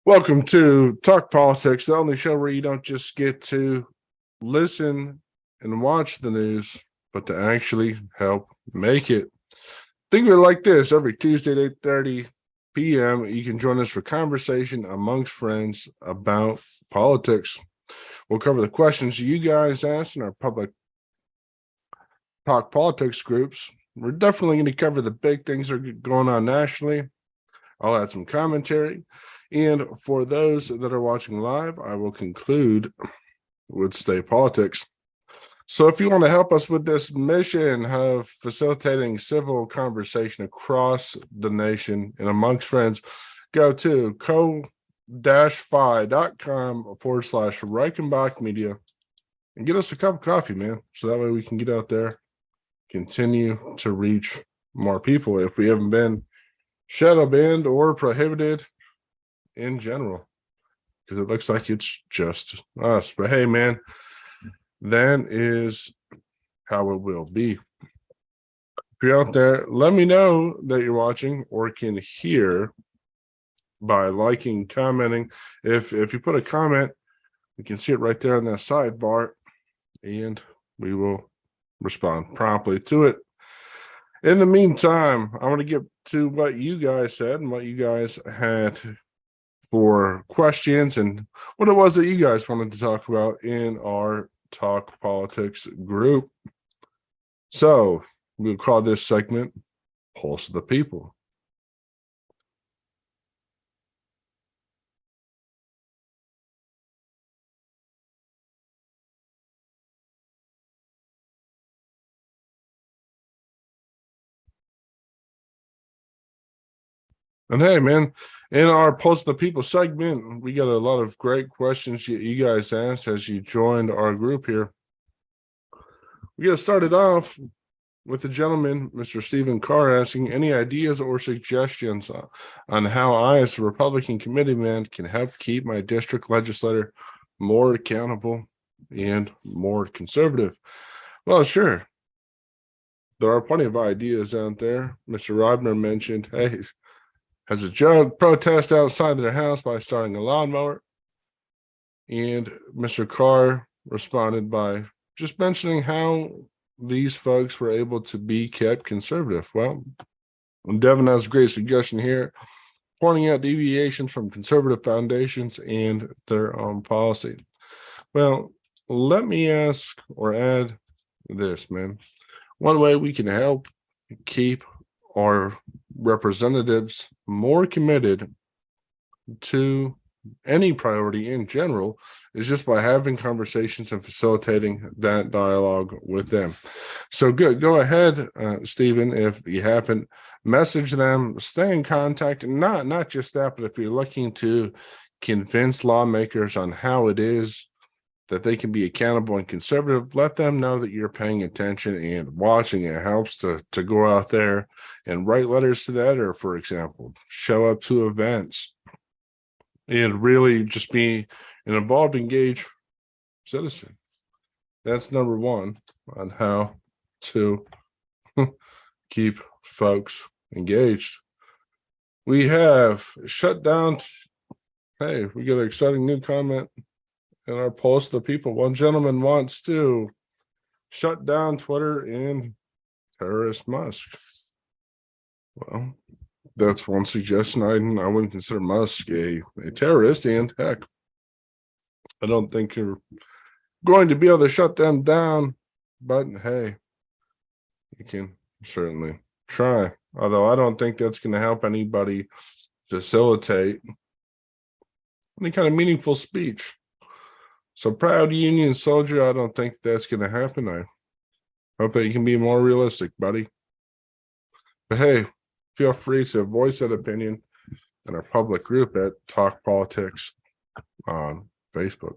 Welcome to Talk Politics, the only show where you don't just get to listen and watch the news, but to actually help make it. Think of it like this: every Tuesday at 8:30 p.m., you can join us for conversation amongst friends about politics. We'll cover the questions you guys ask in our public Talk Politics groups. We're definitely going to cover the big things that are going on nationally. I'll add some commentary. And for those that are watching live, I will conclude with Stay Politics. So if you want to help us with this mission of facilitating civil conversation across the nation and amongst friends, go to co-fi.com/Reichenbach Media and get us a cup of coffee, man. So that way we can get out there, continue to reach more people if we haven't been shadow banned or prohibited in general, because it looks like it's just us. But hey, man, that is how it will be. If you're out there, let me know that you're watching or can hear by liking, commenting. If you put a comment, we can see it right there on that sidebar, and we will respond promptly to it. In the meantime, I want to get to what you guys said and what you guys had for questions and what it was that you guys wanted to talk about in our Talk Politics group. So we'll call this segment Pulse of the People. And hey, man, in our Pulse of the People segment, we got a lot of great questions you guys asked as you joined our group here. We got started off with the gentleman, Mr. Stephen Carr, asking any ideas or suggestions on how I, as a Republican committeeman, can help keep my district legislator more accountable and more conservative. Well, sure. There are plenty of ideas out there. Mr. Robner mentioned, hey, has a joke, protest outside their house by starting a lawnmower. And Mr. Carr responded by just mentioning how these folks were able to be kept conservative. Well, Devin has a great suggestion here, pointing out deviations from conservative foundations and their own policy. Well, let me ask or add this, man. One way we can help keep our representatives more committed to any priority in general is just by having conversations and facilitating that dialogue with them. So good. Go ahead, Stephen, if you haven't, message them, stay in contact, and not just that, but if you're looking to convince lawmakers on how it is that they can be accountable and conservative, let them know that you're paying attention and watching. It helps to go out there and write letters to the editor, for example, show up to events, and really just be an involved, engaged citizen. That's number one on how to keep folks engaged. We have shut down. Hey, we got an exciting new comment in our Pulse of the People. One gentleman wants to shut down Twitter and terrorist Musk. Well, that's one suggestion. I wouldn't consider Musk a terrorist, and heck, I don't think you're going to be able to shut them down, but hey, you can certainly try. Although I don't think that's going to help anybody facilitate any kind of meaningful speech. So proud Union soldier, I don't think that's going to happen. I hope that you can be more realistic, buddy. But hey, feel free to voice that opinion in our public group at Talk Politics on Facebook.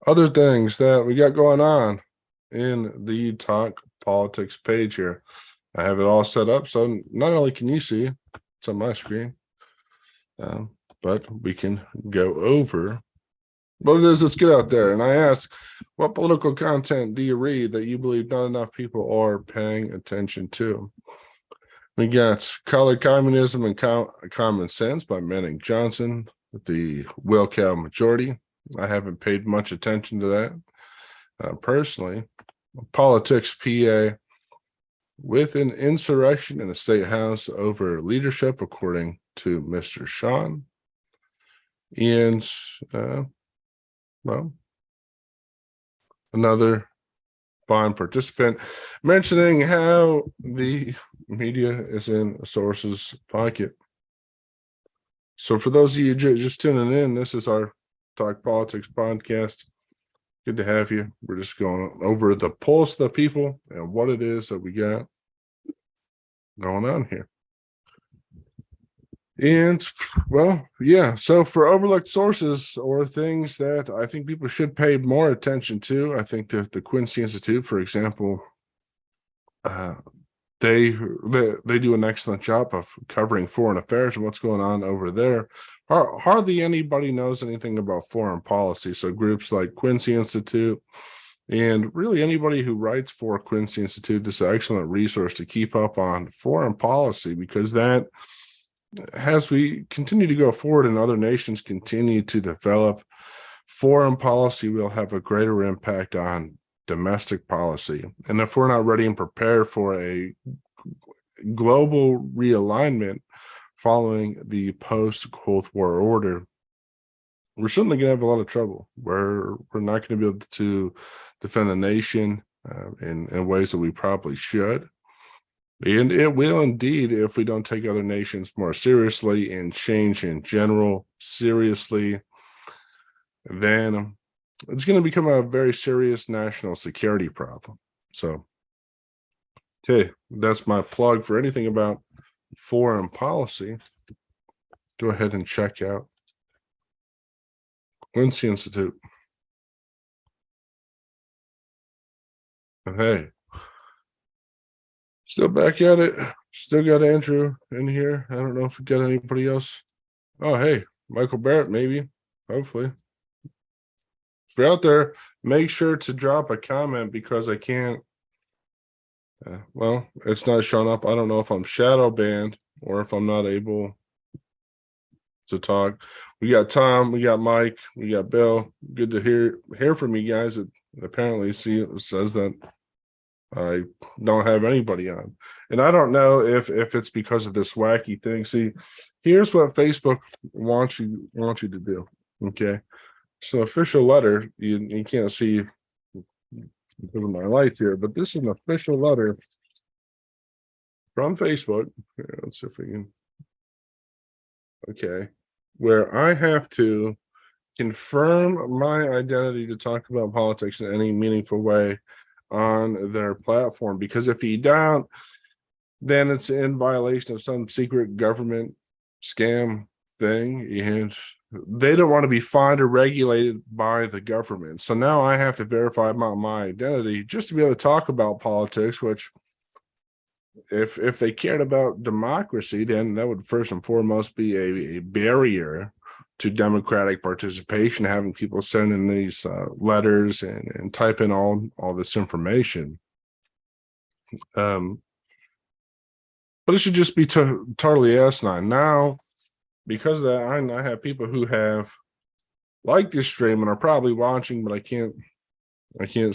Other things that we got going on in the Talk Politics page here. I have it all set up, so not only can you see it's on my screen, but we can go over what it is that's good out there. And I ask, what political content do you read that you believe not enough people are paying attention to? We got Colored Communism and Common Sense by Manning Johnson with the Will Cow majority. I haven't paid much attention to that personally. Politics PA with an insurrection in the state house over leadership, according to Mr. Sean. And, well, another fine participant mentioning how the media is in a source's pocket. So for those of you just tuning in, this is our Talk Politics podcast. Good to have you. We're just going over the pulse of the people and what it is that we got going on here. And, well, yeah, so for overlooked sources or things that I think people should pay more attention to, I think that the Quincy Institute, for example, they do an excellent job of covering foreign affairs and what's going on over there. Hardly anybody knows anything about foreign policy. So groups like Quincy Institute and really anybody who writes for Quincy Institute is an excellent resource to keep up on foreign policy, because that, as we continue to go forward and other nations continue to develop, foreign policy will have a greater impact on domestic policy. And if we're not ready and prepared for a global realignment following the post-Cold War order, we're certainly going to have a lot of trouble. We're not going to be able to defend the nation in ways that we probably should. And it will indeed, if we don't take other nations more seriously and change in general seriously, then it's going to become a very serious national security problem. So, okay, that's my plug for anything about foreign policy. Go ahead and check out Quincy Institute. And hey, still back at it. Still got Andrew in here. I don't know if we got anybody else. Oh, hey, Michael Barrett, maybe. Hopefully. If you're out there, make sure to drop a comment, because I can't. Well, it's not showing up. I don't know if I'm shadow banned or if I'm not able to talk. We got Tom, we got Mike, we got Bill. Good to hear from you guys. It apparently says that I don't have anybody on, and I don't know if it's because of this wacky thing. See, here's what Facebook wants you to do. Okay, it's an official letter. You can't see because of my light here, but this is an official letter from Facebook. Here, let's see if we can. Okay, where I have to confirm my identity to talk about politics in any meaningful way on their platform, because if you don't, then it's in violation of some secret government scam thing, and they don't want to be fined or regulated by the government. So now I have to verify my identity just to be able to talk about politics, which if they cared about democracy, then that would first and foremost be a barrier to democratic participation, having people send in these letters and type in all this information. But it should just be totally asinine. Now, because of that, I have people who have liked this stream and are probably watching, but I can't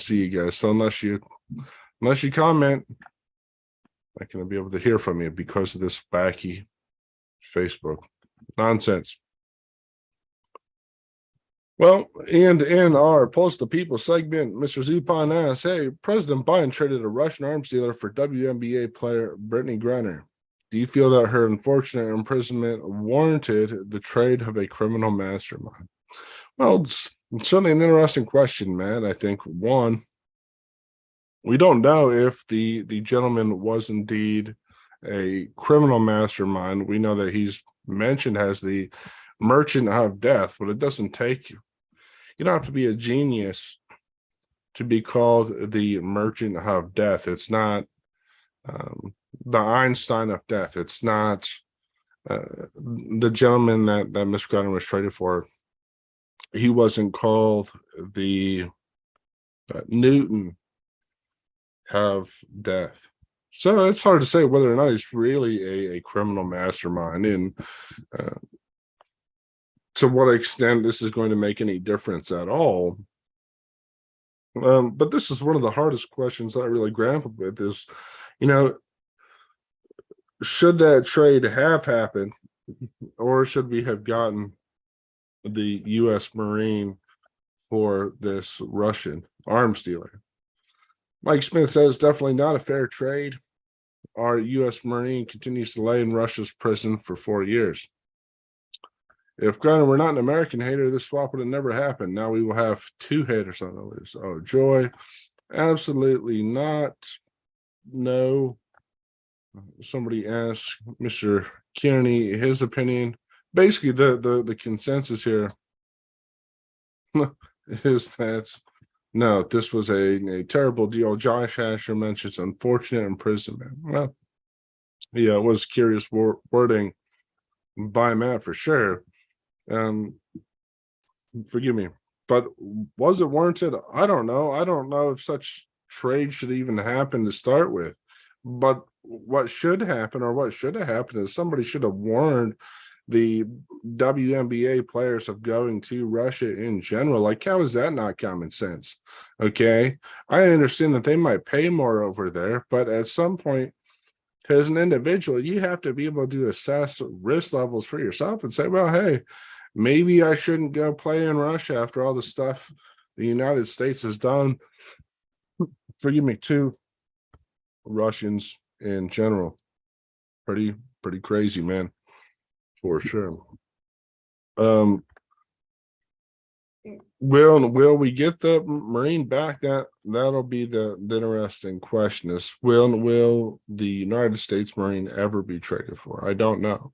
see you guys. So unless you comment, I can be able to hear from you because of this wacky Facebook nonsense. Well, and in our Pulse the People segment, Mr. Zupon asks, hey, President Biden traded a Russian arms dealer for WNBA player Brittany Griner. Do you feel that her unfortunate imprisonment warranted the trade of a criminal mastermind? Well, it's certainly an interesting question, man. I think, one, we don't know if the gentleman was indeed a criminal mastermind. We know that he's mentioned as the merchant of death, but it doesn't take, you don't have to be a genius to be called the merchant of death. It's not the Einstein of death. It's not the gentleman that Miss Griner was traded for. He wasn't called the Newton of death. So it's hard to say whether or not he's really a criminal mastermind, and to what extent this is going to make any difference at all. But this is one of the hardest questions that I really grappled with is, you know, should that trade have happened, or should we have gotten the U.S. Marine for this Russian arms dealer? Mike Smith says definitely not a fair trade. Our U.S. Marine continues to lay in Russia's prison for 4 years. If Gunner were not an American hater, this swap would have never happened. Now we will have 2 haters on the list. Oh, joy. Absolutely not. No. Somebody asked Mr. Kearney his opinion. Basically, the consensus here is that no, this was a terrible deal. Josh Asher mentions unfortunate imprisonment. Well, yeah, it was curious wording by Matt for sure. Forgive me, but was it warranted? I don't know. I don't know if such trade should even happen to start with. But what should happen, or what should have happened, is somebody should have warned the WNBA players of going to Russia in general. Like, how is that not common sense? Okay, I understand that they might pay more over there, but at some point, as an individual, you have to be able to assess risk levels for yourself and say, well, hey, maybe I shouldn't go play in Russia after all the stuff the United States has done. Forgive me, to Russians in general. Pretty crazy, man, for sure. Will we get the Marine back? That'll be the interesting question. Is will the United States Marine ever be traded for? I don't know,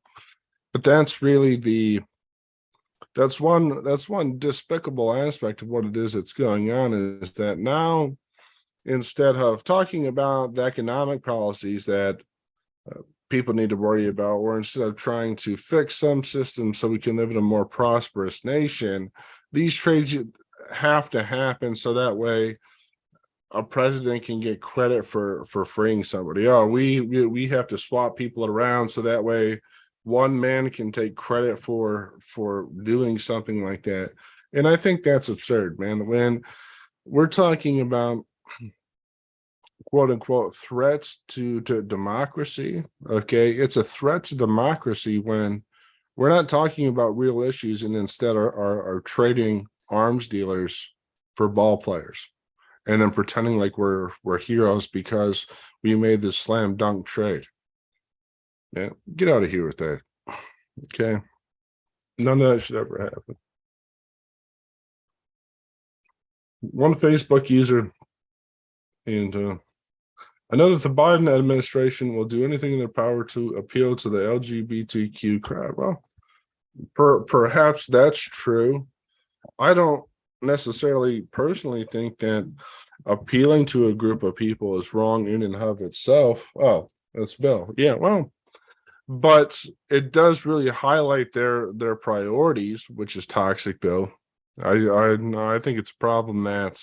but that's really that's one despicable aspect of what it is that's going on, is that now, instead of talking about the economic policies that people need to worry about, or instead of trying to fix some systems so we can live in a more prosperous nation, these trades have to happen so that way a president can get credit for freeing somebody. Oh, we have to swap people around so that way one man can take credit for doing something like that. And I think that's absurd, man. When we're talking about quote unquote threats to democracy, okay, it's a threat to democracy when we're not talking about real issues and instead are trading arms dealers for ball players and then pretending like we're heroes because we made this slam dunk trade. Man, get out of here with that. Okay, none of that should ever happen. One Facebook user, and I know that the Biden administration will do anything in their power to appeal to the LGBTQ crowd. Well, perhaps that's true. I don't necessarily personally think that appealing to a group of people is wrong in and of itself. Oh, that's Bill. Yeah, well, but it does really highlight their priorities, which is toxic, Bill. I think it's a problem that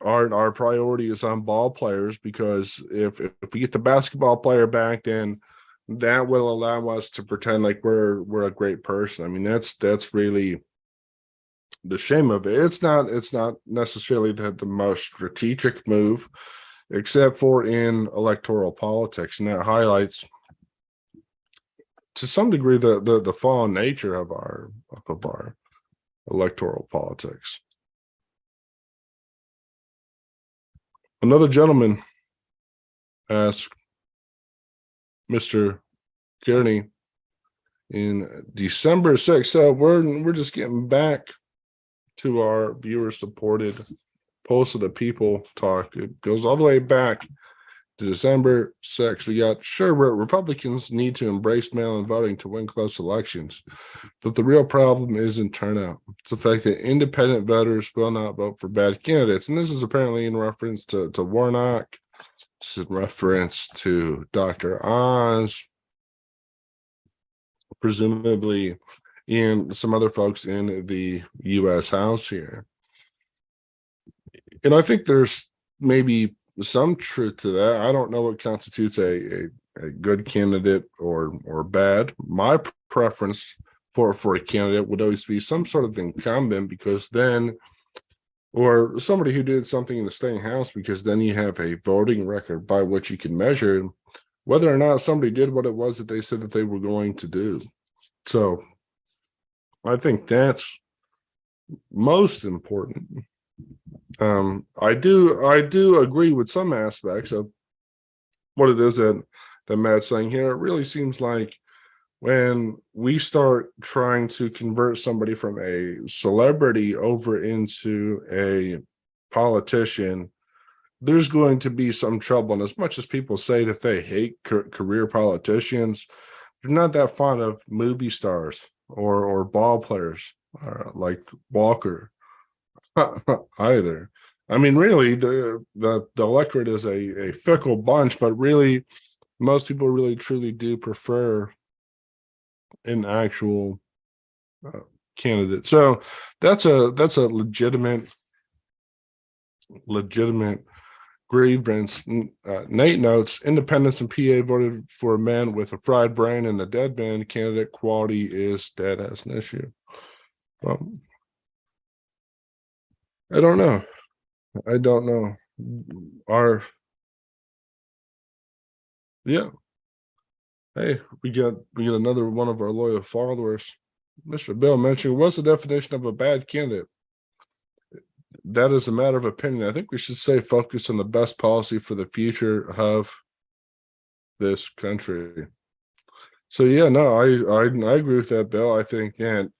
our priority is on ball players, because if we get the basketball player back, then that will allow us to pretend like we're a great person. I mean, that's really the shame of it. It's not necessarily the most strategic move, except for in electoral politics, and that highlights to some degree the fallen nature of our electoral politics. Another gentleman asked Mr. Kearney in December 6th. So we're just getting back to our viewer supported Pulse of the People talk. It goes all the way back to December 6th. We got, sure, Republicans need to embrace mail-in voting to win close elections, but the real problem isn't turnout. It's the fact that independent voters will not vote for bad candidates. And this is apparently in reference to Warnock. This is in reference to Dr. Oz, presumably in some other folks in the U.S. House here. And I think there's maybe some truth to that. I don't know what constitutes a good candidate or bad. My preference for a candidate would always be some sort of incumbent, because then, or somebody who did something in the state house, because then you have a voting record by which you can measure whether or not somebody did what it was that they said that they were going to do. So I think that's most important. I do agree with some aspects of what it is that Matt's saying here. It really seems like when we start trying to convert somebody from a celebrity over into a politician, there's going to be some trouble. And as much as people say that they hate career politicians, they're not that fond of movie stars or ball players like Walker either. I mean, really, the electorate is a fickle bunch, but really, most people really truly do prefer an actual candidate. So that's a legitimate grievance. Nate notes, independents in PA voted for a man with a fried brain and a dead man. Candidate quality is dead as an issue. Well, I don't know. Yeah. Hey, we get another one of our loyal followers. Mr. Bill mentioned, what's the definition of a bad candidate? That is a matter of opinion. I think we should say focus on the best policy for the future of this country. So yeah, no, I agree with that, Bill. I think that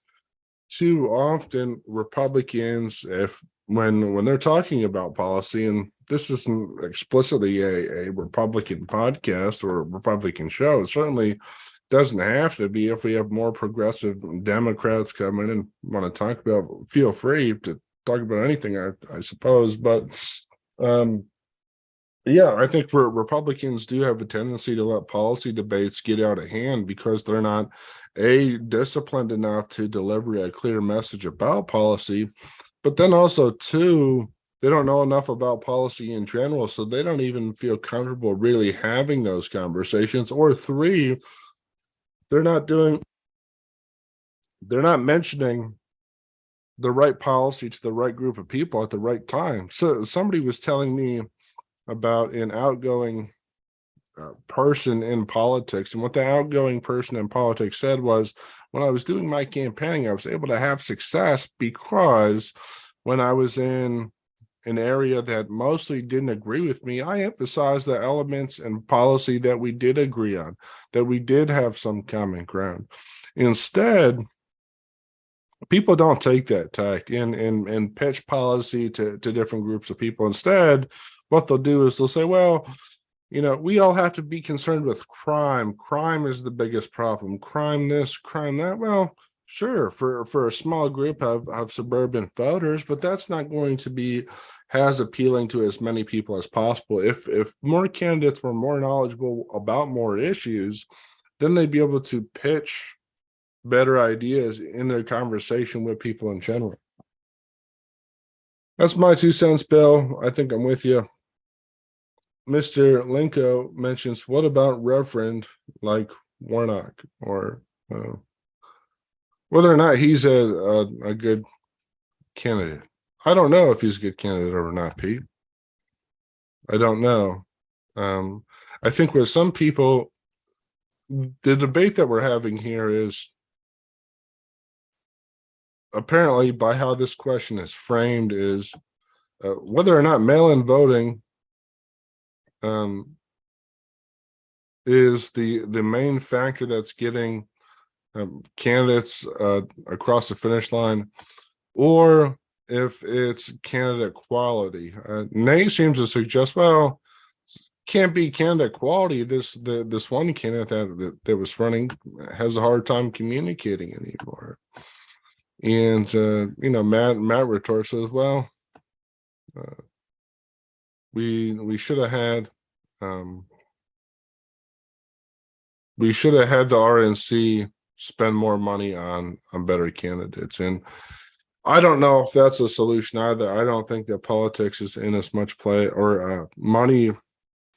too often Republicans, if when they're talking about policy, and this isn't explicitly a Republican podcast or a Republican show, it certainly doesn't have to be. If we have more progressive Democrats come in and want to talk about, feel free to talk about anything, I suppose. But yeah, I think Republicans do have a tendency to let policy debates get out of hand because they're not disciplined enough to deliver a clear message about policy, but then also two, they don't know enough about policy in general, so they don't even feel comfortable really having those conversations. Or three, they're not mentioning the right policy to the right group of people at the right time. So somebody was telling me about an outgoing person in politics, and what the outgoing person in politics said was, when I was doing my campaigning, I was able to have success because when I was in an area that mostly didn't agree with me, I emphasized the elements and policy that we did agree on, that we did have some common ground. Instead, people don't take that tact and pitch policy to different groups of people. Instead, what they'll do is they'll say, well, we all have to be concerned with crime. Crime is the biggest problem. Crime this, crime that. Well, sure, for a small group of suburban voters, but that's not going to be as appealing to as many people as possible. If more candidates were more knowledgeable about more issues, then they'd be able to pitch better ideas in their conversation with people in general. That's my 2 cents, Bill. I think I'm with you. Mr. Linko mentions, what about Reverend like Warnock, or whether or not he's a good candidate? I don't know if he's a good candidate or not, Pete. I don't know. I think with some people, the debate that we're having here is, apparently by how this question is framed, is whether or not mail-in voting is the main factor that's getting candidates across the finish line, or if it's candidate quality. Nate seems to suggest, well, can't be candidate quality. This one candidate that was running has a hard time communicating anymore. And Matt retorts, says, well, we should have had the RNC spend more money on better candidates. And I don't know if that's a solution either. I don't think that politics is in as much play, or money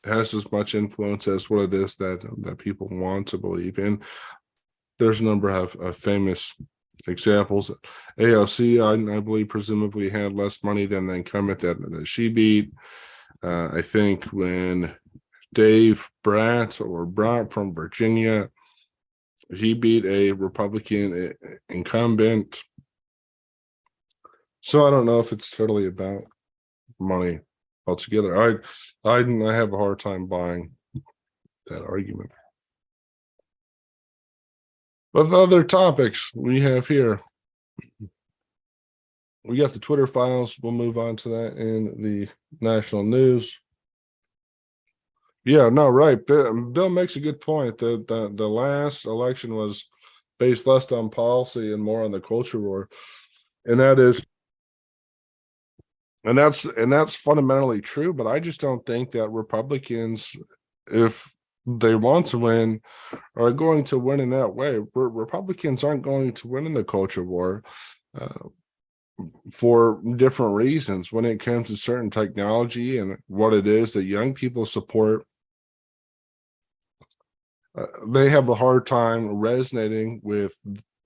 has as much influence as what it is that people want to believe in. There's a number of famous examples. AOC, I believe, presumably had less money than the incumbent that she beat. I think when Dave Brat from Virginia, he beat a Republican incumbent. So I don't know if it's totally about money altogether. I have a hard time buying that argument. But the other topics we have here, we got the Twitter files. We'll move on to that in the national news. Yeah, no, right. Bill makes a good point. The last election was based less on policy and more on the culture war, and that's fundamentally true. But I just don't think that Republicans, if they want to win, are going to win in that way. Republicans aren't going to win in the culture war. For different reasons when it comes to certain technology and what it is that young people support. They have a hard time resonating with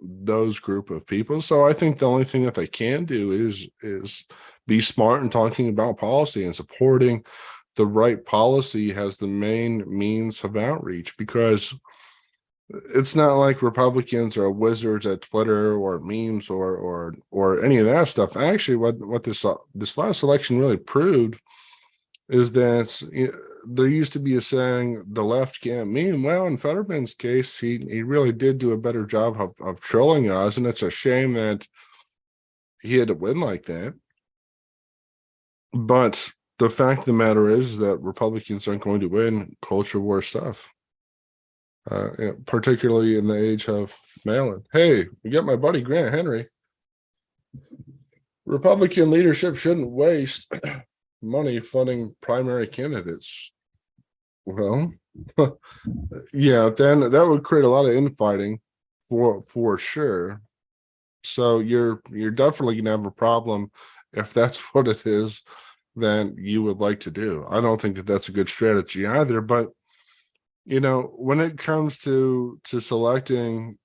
those group of people. So I think the only thing that they can do is be smart in talking about policy and supporting the right policy as the main means of outreach, because it's not like Republicans are wizards at Twitter or memes or any of that stuff. Actually, what this last election really proved is that there used to be a saying, the left can't meme. Well, in Fetterman's case, he really did do a better job of trolling us, and it's a shame that he had to win like that. But the fact of the matter is that Republicans aren't going to win culture war stuff. Particularly in the age of mail-in. Hey, we got my buddy Grant Henry. Republican leadership shouldn't waste money funding primary candidates. Well, yeah, then that would create a lot of infighting for sure. So you're definitely gonna have a problem if that's what it is that you would like to do. I don't think that that's a good strategy either, but when it comes to selecting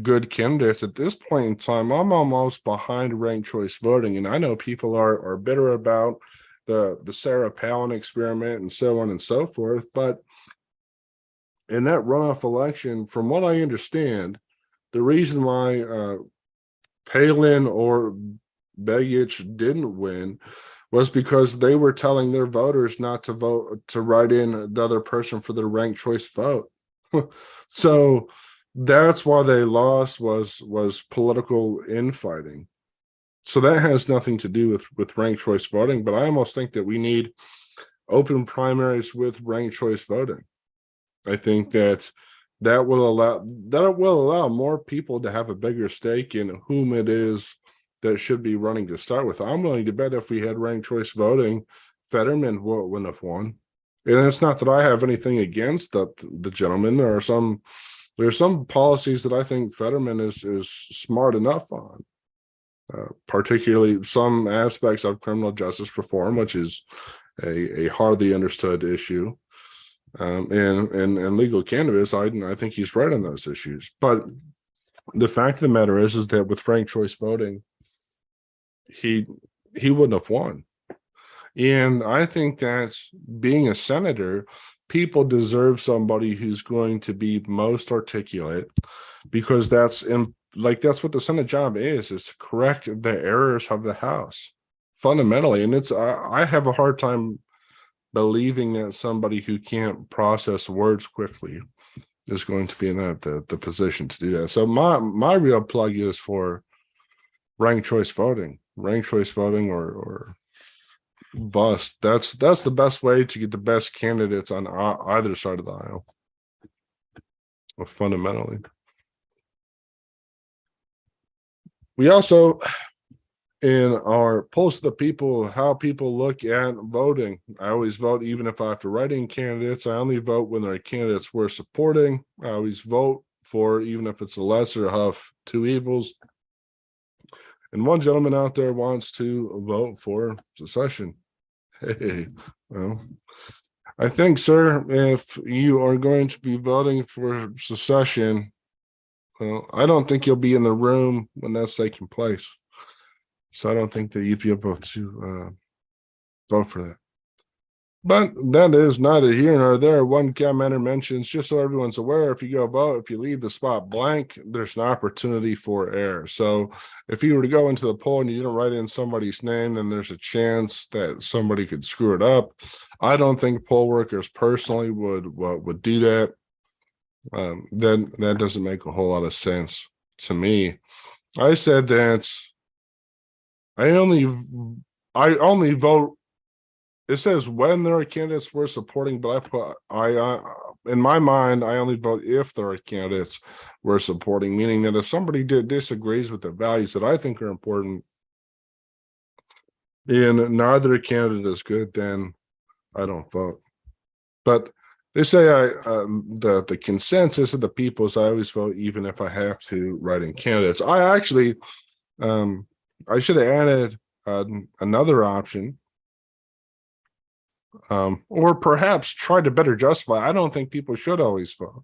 good candidates at this point in time, I'm almost behind ranked choice voting. And I know people are bitter about the Sarah Palin experiment and so on and so forth. But in that runoff election, from what I understand, the reason why Palin or Begich didn't win was because they were telling their voters not to vote, to write in the other person for their ranked choice vote. So that's why they lost, was political infighting. So that has nothing to do with ranked choice voting, but I almost think that we need open primaries with ranked choice voting. I think that will allow more people to have a bigger stake in whom it is that should be running to start with. I'm willing to bet if we had ranked choice voting, Fetterman wouldn't have won. And it's not that I have anything against the gentleman. There are some policies that I think Fetterman is smart enough on, particularly some aspects of criminal justice reform, which is a hardly understood issue, and legal cannabis. I think he's right on those issues. But the fact of the matter is that with ranked choice voting, he wouldn't have won. And I think that being a senator, people deserve somebody who's going to be most articulate, because that's what the Senate job is to correct the errors of the House fundamentally. And I have a hard time believing that somebody who can't process words quickly is going to be in the position to do that. So my real plug is for ranked choice voting or bust. That's the best way to get the best candidates on either side of the aisle. Fundamentally, we also, in our polls, the people, how people look at voting. I always vote even if I have to write in candidates. I only vote when there are candidates we're supporting. I always vote for even if it's the lesser of two evils. And one gentleman out there wants to vote for secession. Hey, well, I think, sir, if you are going to be voting for secession, well, I don't think you'll be in the room when that's taking place. So I don't think that you'd be able to vote for that. But that is neither here nor there. One commenter mentions, just so everyone's aware, if you go vote, if you leave the spot blank, there's an opportunity for error. So if you were to go into the poll and you didn't write in somebody's name, then there's a chance that somebody could screw it up. I don't think poll workers personally would do that. Then that doesn't make a whole lot of sense to me. I said that I only vote. It says when there are candidates we're supporting, but I in my mind, I only vote if there are candidates we're supporting, meaning that if somebody disagrees with the values that I think are important and neither candidate is good, then I don't vote. But they say the consensus of the people is I always vote, even if I have to write in candidates. I actually, I should have added another option. Or perhaps try to better justify. I don't think people should always vote.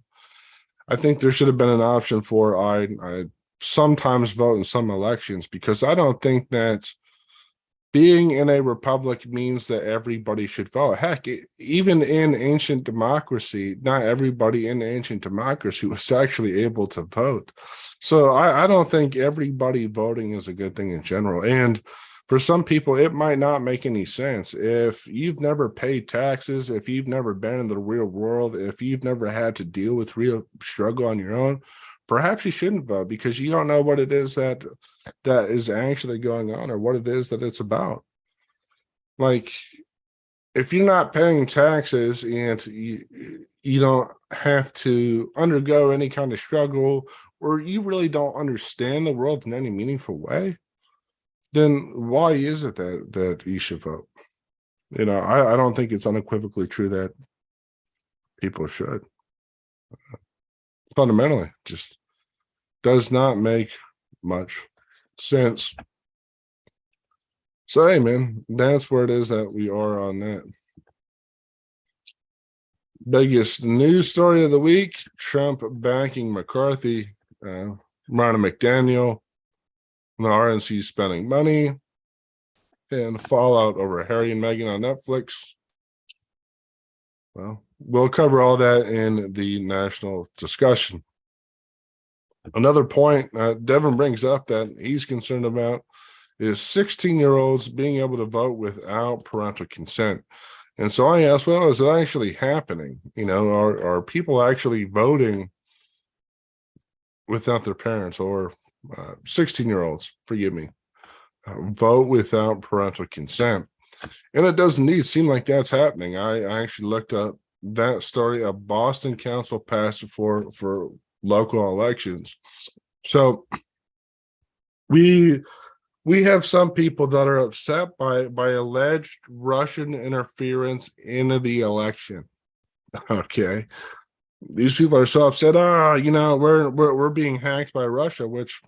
I think there should have been an option for I sometimes vote in some elections, because I don't think that being in a republic means that everybody should vote. Heck, even in ancient democracy, not everybody in ancient democracy was actually able to vote. So I don't think everybody voting is a good thing in general. And for some people, it might not make any sense. If you've never paid taxes, if you've never been in the real world, if you've never had to deal with real struggle on your own, perhaps you shouldn't vote, because you don't know what it is that is actually going on or what it is that it's about. Like, if you're not paying taxes and you don't have to undergo any kind of struggle, or you really don't understand the world in any meaningful way, then why is it that you should vote? You know, I don't think it's unequivocally true that people should. Fundamentally, just does not make much sense. So, hey, man, that's where it is that we are on that. Biggest news story of the week: Trump backing McCarthy, Ronna McDaniel, the RNC spending money, and fallout over Harry and Meghan on Netflix. Well, we'll cover all that in the national discussion. Another point Devin brings up that he's concerned about is 16-year-olds being able to vote without parental consent. And so I asked, well, is it actually happening? You know, are people actually voting without their parents, or 16-year-olds, forgive me, vote without parental consent? And it does indeed seem like that's happening. I actually looked up that story. A Boston council passed it for local elections. So we have some people that are upset by alleged Russian interference into the election. Okay. These people are so upset. You know, we're being hacked by Russia, which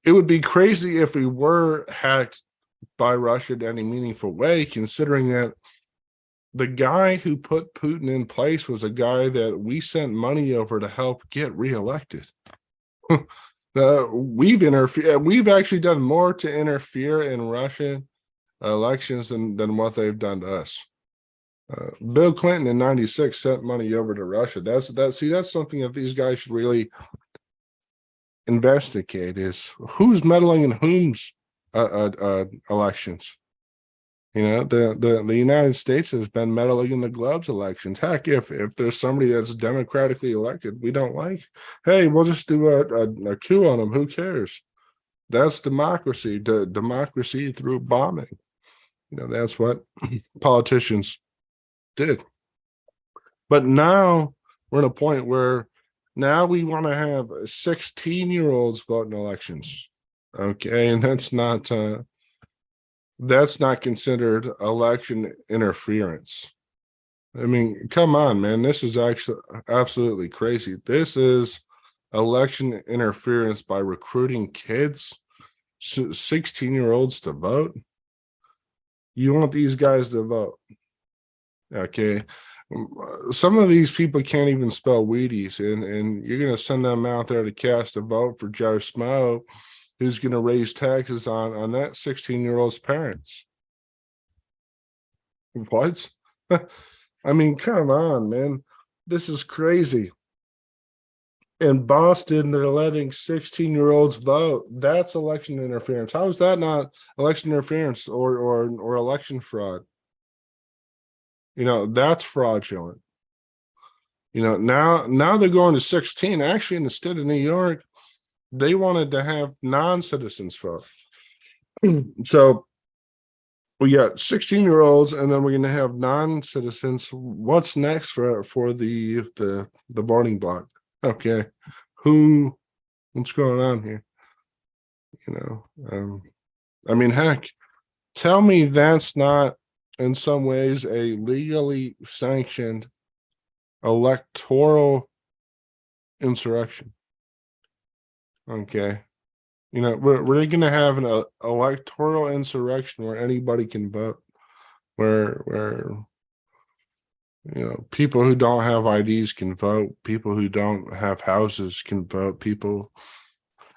it would be crazy if we were hacked by Russia in any meaningful way, considering that the guy who put Putin in place was a guy that we sent money over to help get reelected. We've actually done more to interfere in Russian elections than what they've done to us. Bill Clinton in '96 sent money over to Russia. That's something that these guys should really investigate, is who's meddling in whom's elections. You know, the United States has been meddling in the gloves elections. Heck, if there's somebody that's democratically elected we don't like, hey, we'll just do a coup on them. Who cares? That's democracy. Democracy through bombing. You know, that's what politicians did. But now we're at a point where now we want to have 16-year-olds vote in elections. Okay, and that's not considered election interference. I mean, come on, man. This is actually absolutely crazy. This is election interference by recruiting kids, 16-year-olds to vote. You want these guys to vote. Okay. Some of these people can't even spell Wheaties, and you're going to send them out there to cast a vote for Joe Smo, who's going to raise taxes on that 16-year-old's parents. What? I mean, come on, man. This is crazy. In Boston, they're letting 16-year-olds vote. That's election interference. How is that not election interference or election fraud? You know, that's fraudulent. You know, now they're going to 16. Actually, in the state of New York, they wanted to have non-citizens vote. So we got 16-year-olds, and then we're going to have non-citizens. What's next for the voting block? Okay, what's going on here? You know, I mean, heck, tell me that's not in some ways a legally sanctioned electoral insurrection. Okay, you know, we're going to have an electoral insurrection where anybody can vote, where you know, people who don't have IDs can vote, people who don't have houses can vote,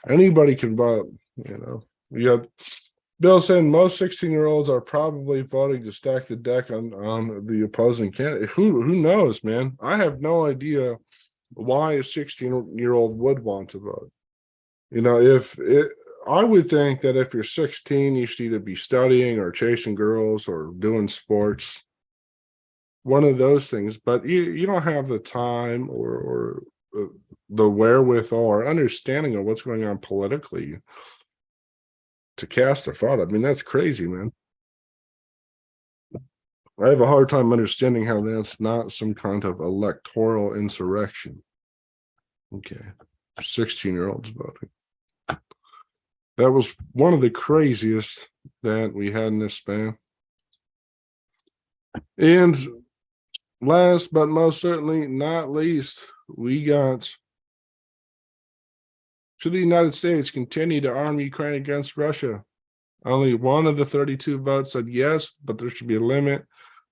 anybody can vote. You know, we have Bill saying most 16-year-olds are probably voting to stack the deck on the opposing candidate. Who knows, man? I have no idea why a 16-year-old would want to vote. You know, I would think that if you're 16, you should either be studying or chasing girls or doing sports, one of those things. But you don't have the time or the wherewithal or understanding of what's going on politically to cast a vote. I mean, that's crazy, man. I have a hard time understanding how that's not some kind of electoral insurrection. Okay, 16-year-olds voting. That was one of the craziest that we had in this span. And last but most certainly not least, we got should the United States continue to arm Ukraine against Russia? Only one of the 32 votes said yes, but there should be a limit.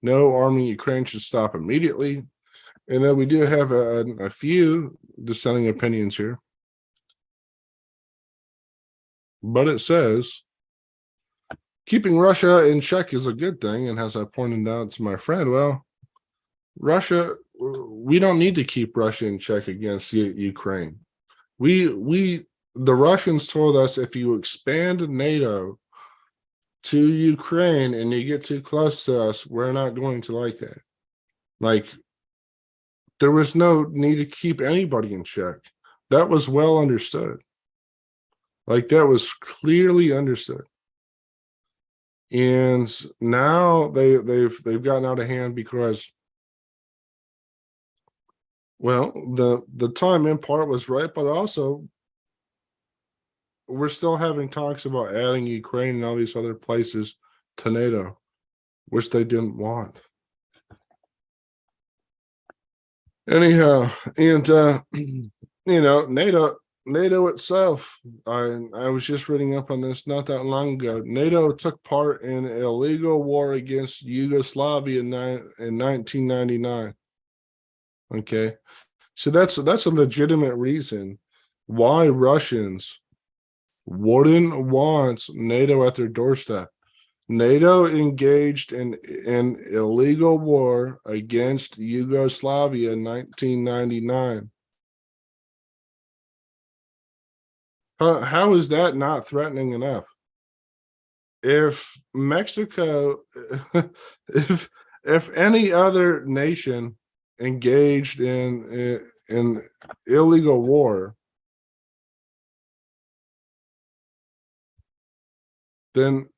No, arming Ukraine should stop immediately. And then we do have a few dissenting opinions here. But it says, keeping Russia in check is a good thing. And as I pointed out to my friend, well, Russia, we don't need to keep Russia in check against Ukraine. The Russians told us if you expand NATO to Ukraine and you get too close to us, we're not going to like that. Like, there was no need to keep anybody in check. That was well understood. Like, that was clearly understood. And now they've gotten out of hand because, well, the time in part was right, but also we're still having talks about adding Ukraine and all these other places to NATO, which they didn't want. Anyhow, and you know, NATO itself, I was just reading up on this not that long ago. NATO took part in an illegal war against Yugoslavia in 1999. Okay, so that's a legitimate reason why Russians wouldn't want NATO at their doorstep. NATO engaged in an illegal war against Yugoslavia in 1999. How is that not threatening enough? If Mexico, if any other nation engaged in illegal war, then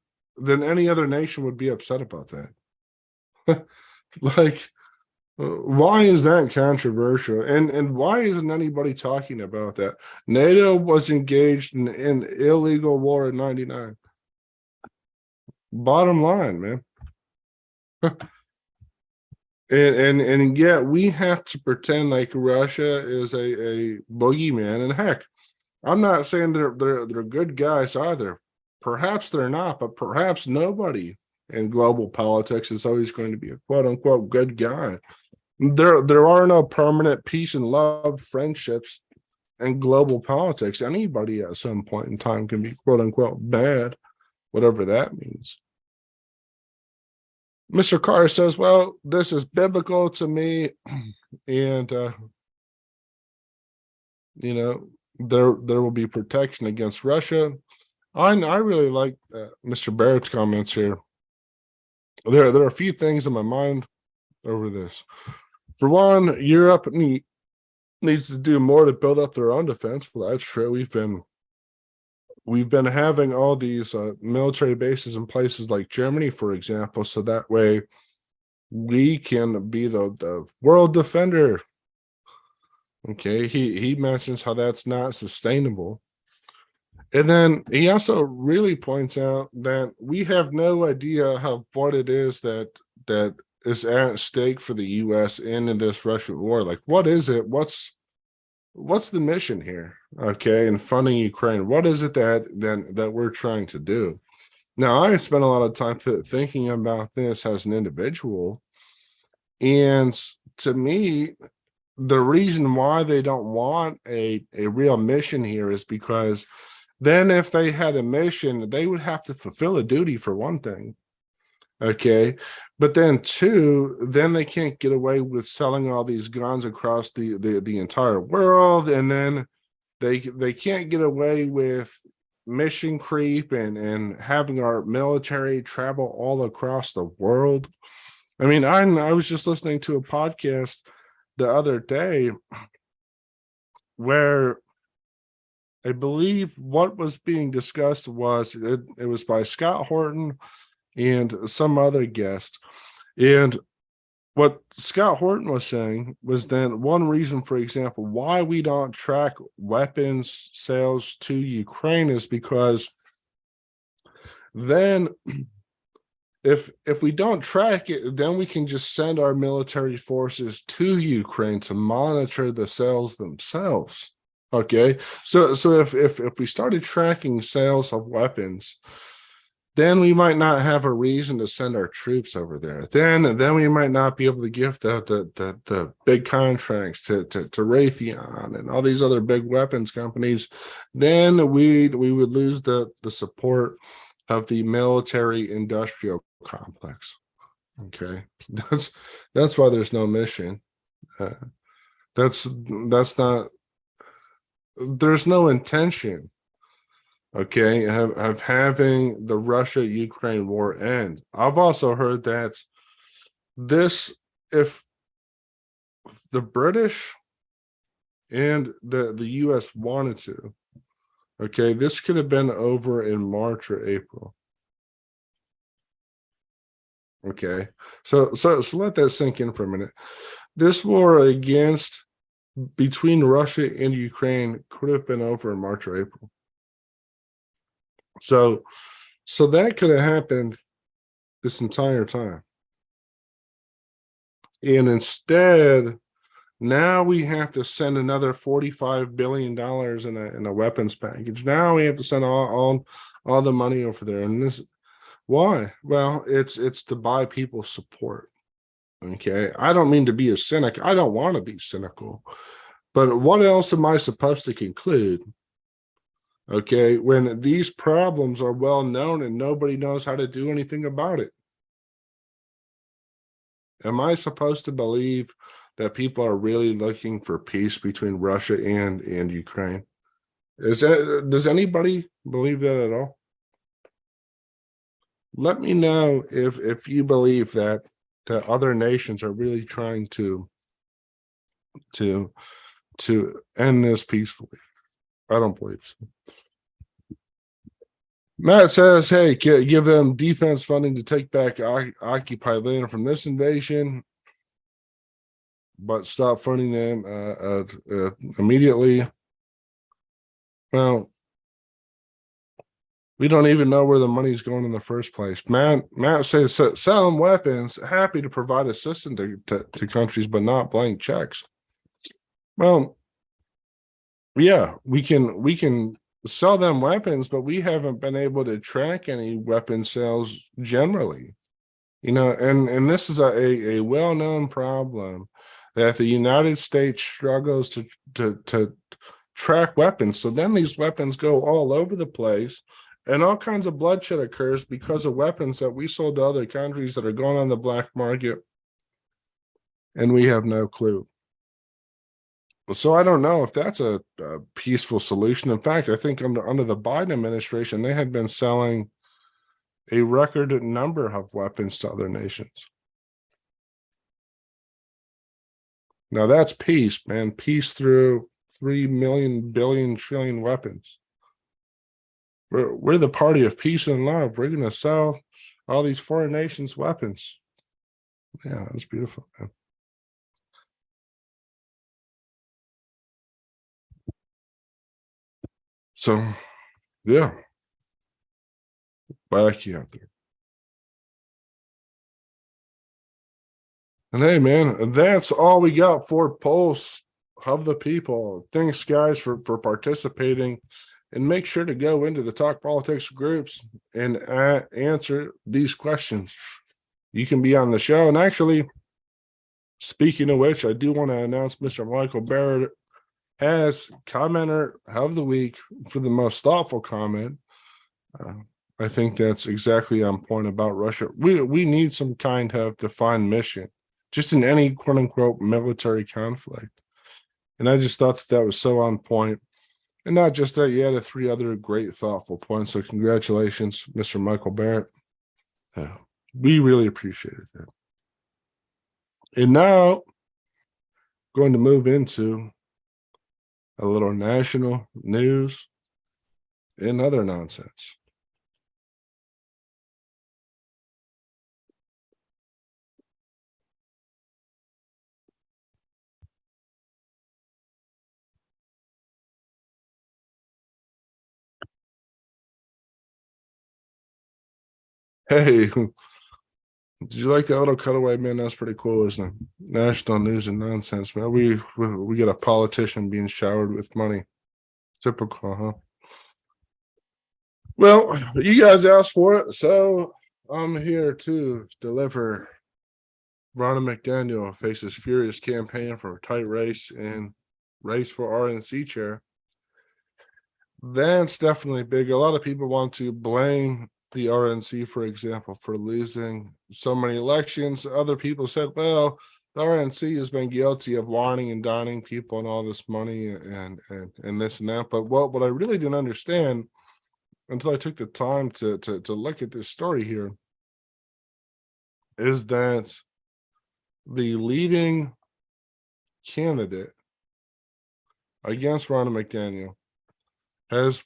any other nation would be upset about that. Like, why is that controversial? And why isn't anybody talking about that? NATO was engaged in illegal war in 99. Bottom line, man. And yet we have to pretend like Russia is a boogeyman. And heck, I'm not saying they're good guys either. Perhaps they're not, but perhaps nobody in global politics is always going to be a quote unquote good guy. There are no permanent peace and love friendships in global politics. Anybody at some point in time can be quote unquote bad, whatever that means. Mr. Carr says, well, this is biblical to me, and there will be protection against Russia. I really like Mr. Barrett's comments here. There are a few things in my mind over this. For one, Europe needs to do more to build up their own defense. Well, that's true. We've been having all these military bases in places like Germany, for example, so that way we can be the world defender. Okay, he mentions how that's not sustainable. And then he also really points out that we have no idea what it is that is at stake for the U.S. in this Russian war. Like, what is it? What's the mission here? Okay, in funding Ukraine, what is it that we're trying to do? Now, I spent a lot of time thinking about this as an individual, and to me, the reason why they don't want a real mission here is because then if they had a mission, they would have to fulfill a duty, for one thing. Okay, but then two, then they can't get away with selling all these guns across the entire world, and then they can't get away with mission creep and having our military travel all across the world. I mean, I was just listening to a podcast the other day where I believe what was being discussed was it was by Scott Horton and some other guest. And what Scott Horton was saying was that one reason, for example, why we don't track weapons sales to Ukraine is because then if we don't track it, then we can just send our military forces to Ukraine to monitor the sales themselves. Okay, so if we started tracking sales of weapons, then we might not have a reason to send our troops over there. Then we might not be able to give the big contracts to Raytheon and all these other big weapons companies. Then we would lose the support of the military industrial complex. Okay, that's why there's no mission. That's not. There's no intention, okay, of having the Russia-Ukraine war end. I've also heard that if the British and the U.S. wanted to, okay, this could have been over in March or April. Okay, so let that sink in for a minute. This war between Russia and Ukraine could have been over in March or April. So that could have happened this entire time. And instead, now we have to send another $45 billion in a weapons package. Now we have to send all the money over there. And this, why? Well, it's to buy people's support. Okay, I don't mean to be a cynic. I don't want to be cynical, but what else am I supposed to conclude? Okay, when these problems are well known and nobody knows how to do anything about it. Am I supposed to believe that people are really looking for peace between Russia and Ukraine? Does anybody believe that at all? Let me know if you believe that other nations are really trying to end this peacefully. I don't believe so. Matt says, hey, give them defense funding to take back occupied land from this invasion, but stop funding them immediately. Well, We don't even know where the money's going in the first place. Matt says selling weapons, happy to provide assistance to countries, but not blank checks. Well, yeah, we can sell them weapons, but we haven't been able to track any weapon sales generally. And this is a well-known problem that the United States struggles to track weapons. So then these weapons go all over the place, and all kinds of bloodshed occurs because of weapons that we sold to other countries that are going on the black market, and we have no clue. So I don't know if that's a peaceful solution. In fact, I think under the Biden administration, they had been selling a record number of weapons to other nations. Now that's peace, man. Peace through 3 million, billion, trillion weapons. We're the party of peace and love. We're going to sell all these foreign nations weapons. Yeah, that's beautiful, man. So, yeah, wacky out there. And hey, man, that's all we got for Pulse of the People. Thanks, guys, for participating. And make sure to go into the Talk Politics groups and answer these questions. You can be on the show. And actually, speaking of which, I do want to announce Mr. Michael Barrett as commenter of the week for the most thoughtful comment. I think that's exactly on point about Russia. We need some kind of defined mission, just in any quote unquote military conflict. And I just thought that was so on point. And not just that, you added 3 other great, thoughtful points. So congratulations, Mr. Michael Barrett. We really appreciated that. And now, going to move into a little national news and other nonsense. Hey, did you like that little cutaway, man? That's pretty cool, isn't it? National news and nonsense, man. We get a politician being showered with money. Typical, huh? Well, you guys asked for it, so I'm here to deliver. Ronna McDaniel faces furious campaign for a tight race and race for RNC chair. That's definitely big. A lot of people want to blame the RNC, for example, for losing so many elections. Other people said, well, the RNC has been guilty of whining and dining people and all this money and this and that. But what I really didn't understand until I took the time to look at this story here is that the leading candidate against Ronna McDaniel has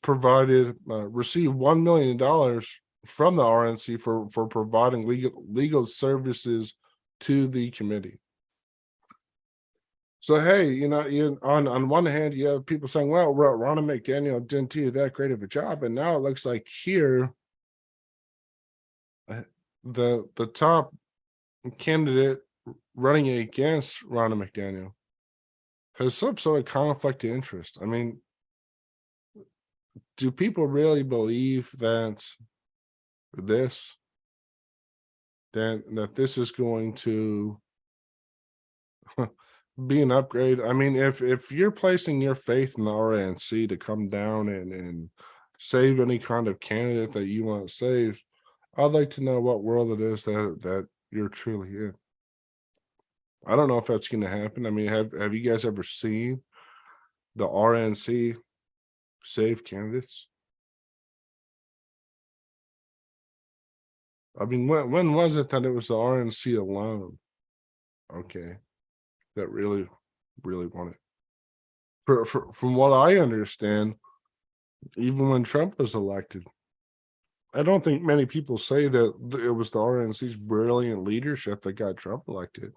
received $1 million from the RNC for providing legal services to the committee. So hey, on one hand, you have people saying, well, Ronna McDaniel didn't do that great of a job, and now it looks like here the top candidate running against Ronna McDaniel has some sort of conflict of interest. I mean, do people really believe that this is going to be an upgrade? I mean, if you're placing your faith in the RNC to come down and save any kind of candidate that you want to save, I'd like to know what world it is that you're truly in. I don't know if that's going to happen. I mean, have you guys ever seen the RNC save candidates? I mean, when was it that it was the RNC alone? Okay, that really wanted. From what I understand, even when Trump was elected, I don't think many people say that it was the RNC's brilliant leadership that got Trump elected.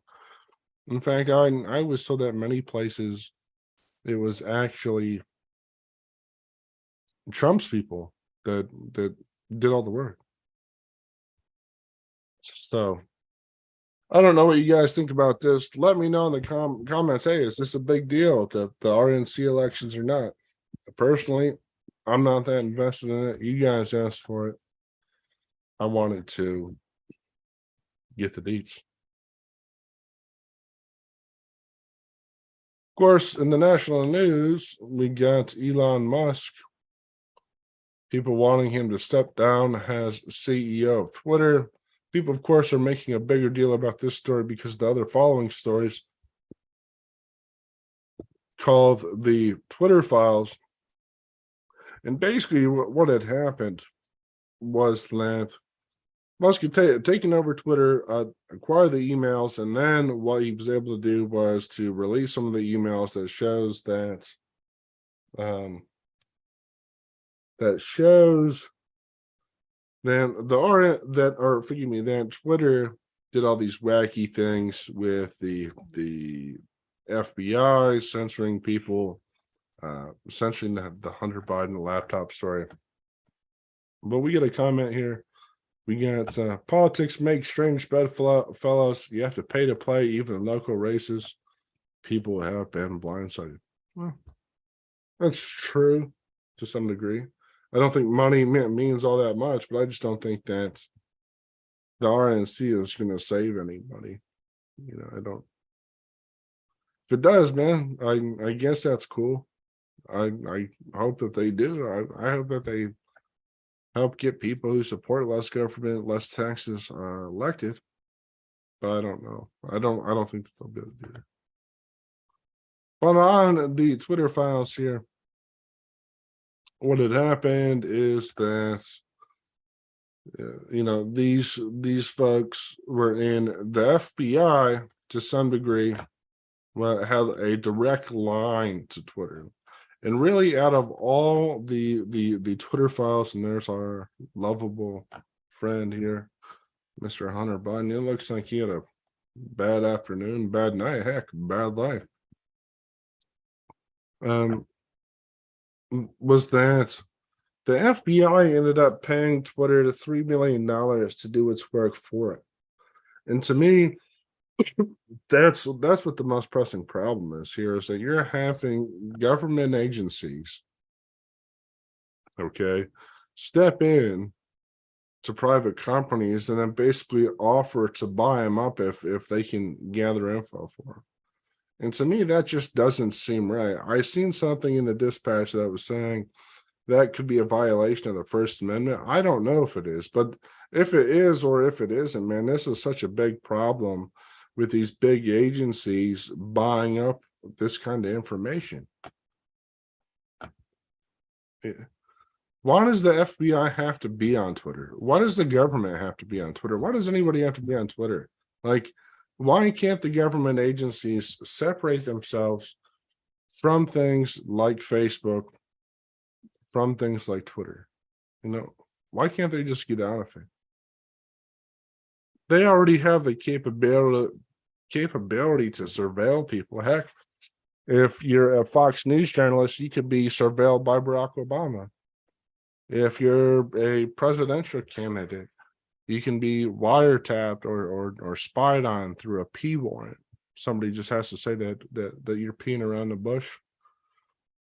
In fact, I was told that many places it was actually Trump's people that did all the work. So I don't know what you guys think about this. Let me know in the comments. Hey, is this a big deal, the RNC elections or not? Personally, I'm not that invested in it. You guys asked for it. I wanted to get the deets. Of course, in the national news, we got Elon Musk. People wanting him to step down as CEO of Twitter. People, of course, are making a bigger deal about this story because the other following stories called the Twitter files. And basically what had happened was that Musk had taken over Twitter, acquired the emails, and then what he was able to do was to release some of the emails that shows that then that Twitter did all these wacky things with the FBI censoring people, censoring the Hunter Biden laptop story. But we get a comment here. We got politics make strange bedfellows. You have to pay to play, even in local races. People have been blindsided. Well, that's true to some degree. I don't think money means all that much, but I just don't think that the RNC is going to save anybody. I don't. If it does, man, I guess that's cool. I hope that they do. I hope that they help get people who support less government, less taxes, elected. But I don't know. I don't think that they'll be able to do that. But on the Twitter files here, what had happened is that these folks were in the FBI to some degree, well, had a direct line to Twitter. And really, out of all the Twitter files, and there's our lovable friend here, Mr. Hunter Biden. It looks like he had a bad afternoon, bad night, heck, bad life. Was that the FBI ended up paying Twitter to $3 million to do its work for it. And to me, that's what the most pressing problem is here, is that you're having government agencies, okay, step in to private companies and then basically offer to buy them up if they can gather info for them. And to me, that just doesn't seem right. I seen something in the dispatch that was saying that could be a violation of the First Amendment. I don't know if it is, but if it is or if it isn't, man, this is such a big problem with these big agencies buying up this kind of information. Why does the FBI have to be on Twitter? Why does the government have to be on Twitter? Why does anybody have to be on Twitter? Like, why can't the government agencies separate themselves from things like Facebook, from things like Twitter? Why can't they just get out of it? They already have the capability to surveil people. Heck, if you're a Fox News journalist, you could be surveilled by Barack Obama. If you're a presidential candidate, you can be wiretapped or spied on through a P warrant. Somebody just has to say that you're peeing around the bush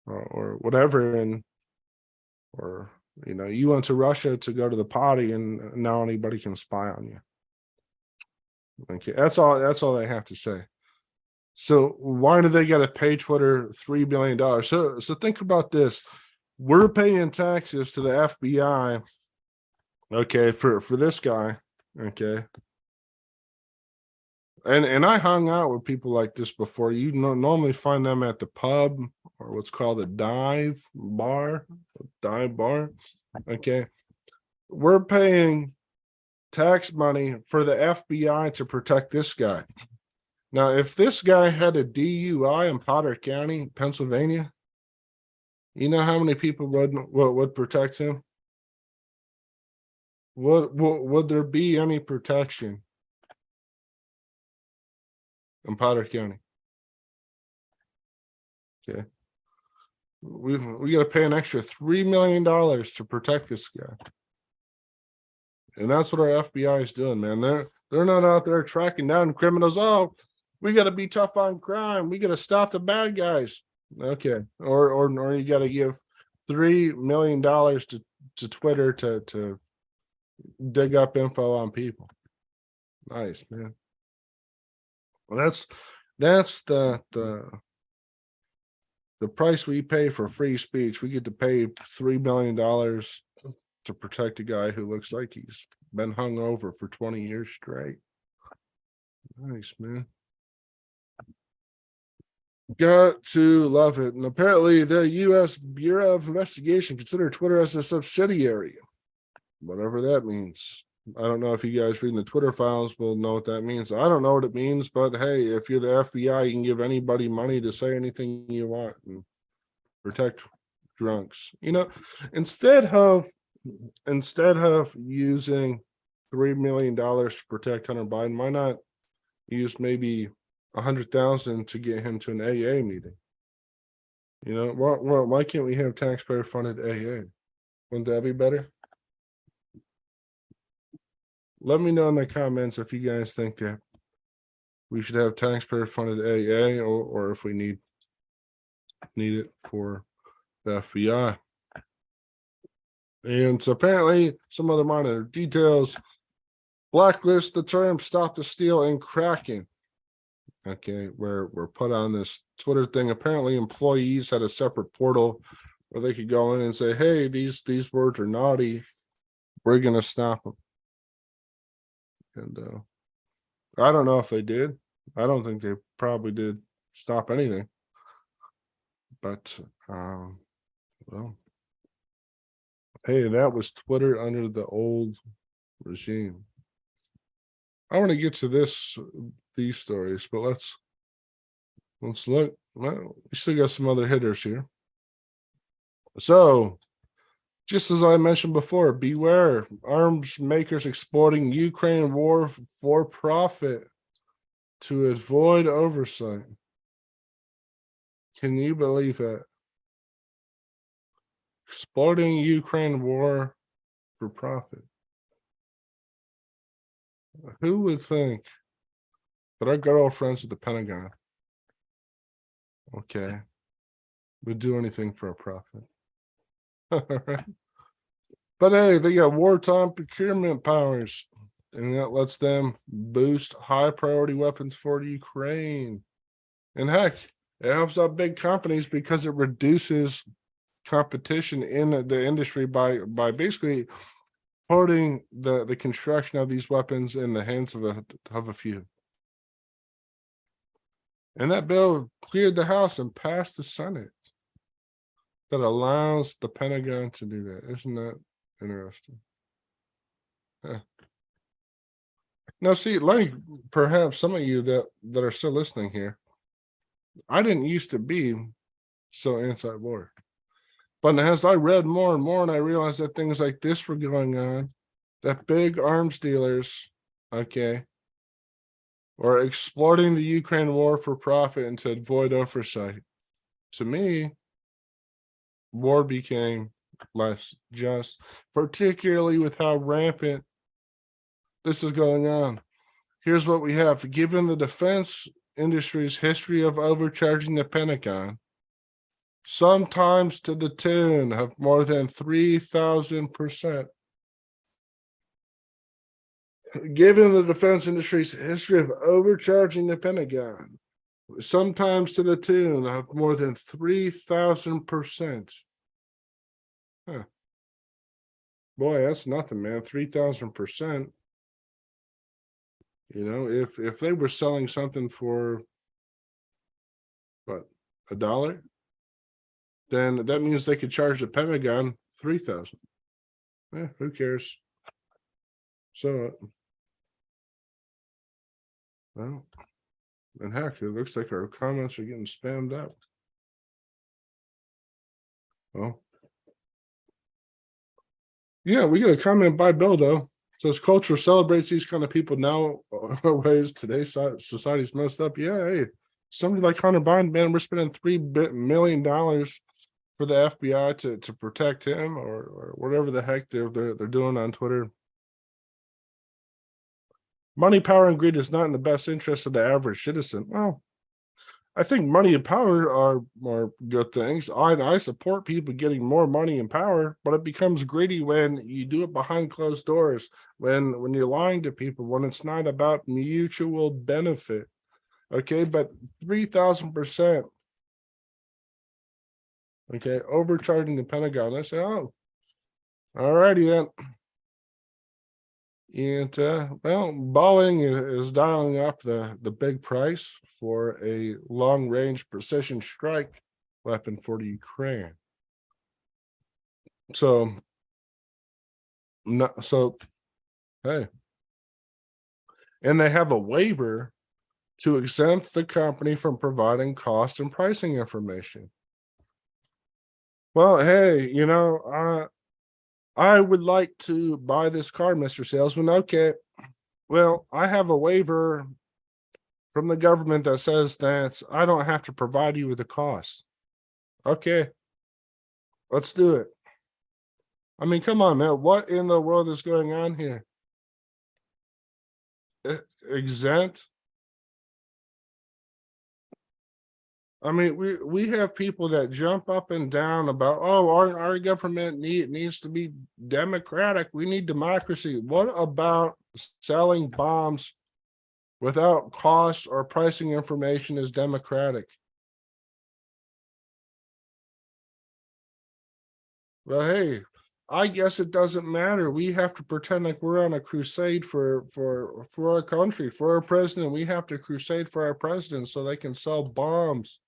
or whatever, or you went to Russia to go to the potty, and now anybody can spy on you. Okay, that's all they have to say. So why do they got to pay Twitter $3 billion? So think about this. We're paying taxes to the FBI, okay, for this guy, okay. And I hung out with people like this before. You normally find them at the pub or what's called a dive bar. Okay. We're paying tax money for the FBI to protect this guy. Now, if this guy had a DUI in Potter County, Pennsylvania, you know how many people would protect him? Would there be any protection in Potter County? Okay. We got to pay an extra $3 million to protect this guy. And that's what our FBI is doing, man. They're not out there tracking down criminals. Oh, we got to be tough on crime. We got to stop the bad guys. Okay, or you got to give $3 million to Twitter to dig up info on people. Nice, man. Well, that's the price we pay for free speech. We get to pay $3 million to protect a guy who looks like he's been hung over for 20 years straight. Nice, man. Got to love it. And apparently the U.S. Bureau of Investigation considered Twitter as a subsidiary, whatever that means. I don't know if you guys reading the Twitter files will know what that means. I don't know what it means, but hey, if you're the FBI, you can give anybody money to say anything you want and protect drunks. You know, instead of using $3 million to protect Hunter Biden, why not use maybe 100,000 to get him to an AA meeting? You know, why can't we have taxpayer funded AA? Wouldn't that be better? Let me know in the comments if you guys think that we should have taxpayer funded AA or if we need it for the FBI. And so apparently some other minor details. Blacklist the term stop the steal and cracking. Okay, we're put on this Twitter thing. Apparently employees had a separate portal where they could go in and say, hey, these words are naughty. We're gonna stop them. And I don't know if they did. I don't think they probably did stop anything. But well, hey, that was Twitter under the old regime. I want to get to these stories, but let's look. Well, we still got some other hitters here. So, just as I mentioned before, beware arms makers exploiting Ukraine war for profit to avoid oversight. Can you believe that? Exploiting Ukraine war for profit. Who would think that our girlfriends at the Pentagon, okay, would do anything for a profit? But hey, they got wartime procurement powers, and that lets them boost high priority weapons for Ukraine. And heck, it helps out big companies because it reduces competition in the industry by basically putting the construction of these weapons in the hands of a few. And that bill cleared the House and passed the Senate that allows the Pentagon to do that. Isn't that interesting? Yeah. Now, see, like perhaps some of you that are still listening here, I didn't used to be so anti-war. But as I read more and more, and I realized that things like this were going on, that big arms dealers, okay, were exploiting the Ukraine war for profit and to avoid oversight. To me, war became less just, particularly with how rampant this is going on. Here's what we have. Given the defense industry's history of overcharging the Pentagon, sometimes to the tune of more than 3,000%. Given the defense industry's history of overcharging the Pentagon, sometimes to the tune of more than 3,000%. Huh. Boy, that's nothing, man. 3,000%. You know, if they were selling something for what, $1, then that means they could charge the Pentagon 3,000. Who cares? So, well, and heck, it looks like our comments are getting spammed up. Well, yeah, we get a comment by Bill though. It says culture celebrates these kind of people now ways today's society's messed up. Yeah, hey, somebody like Hunter Biden, man, we're spending $3 million for the FBI to protect him or whatever the heck they're doing on Twitter. money, power, and greed is not in the best interest of the average citizen. Well, I think money and power are good things. I support people getting more money and power, but it becomes greedy when you do it behind closed doors, when you're lying to people, when it's not about mutual benefit. Okay, but 3,000%. Okay, overcharging the Pentagon. I say, oh, all righty then. And well, Boeing is dialing up the big price for a long range precision strike weapon for the Ukraine. So, hey, and they have a waiver to exempt the company from providing cost and pricing information. Well, hey, I would like to buy this car, Mr. Salesman. Okay, well, I have a waiver from the government that says that I don't have to provide you with the cost. Okay, let's do it. I mean, come on, man. What in the world is going on here? Exempt? I mean, we have people that jump up and down about, oh, our government needs to be democratic. We need democracy. What about selling bombs without cost or pricing information is democratic? Well, hey, I guess it doesn't matter. We have to pretend like we're on a crusade for our country, for our president. We have to crusade for our president so they can sell bombs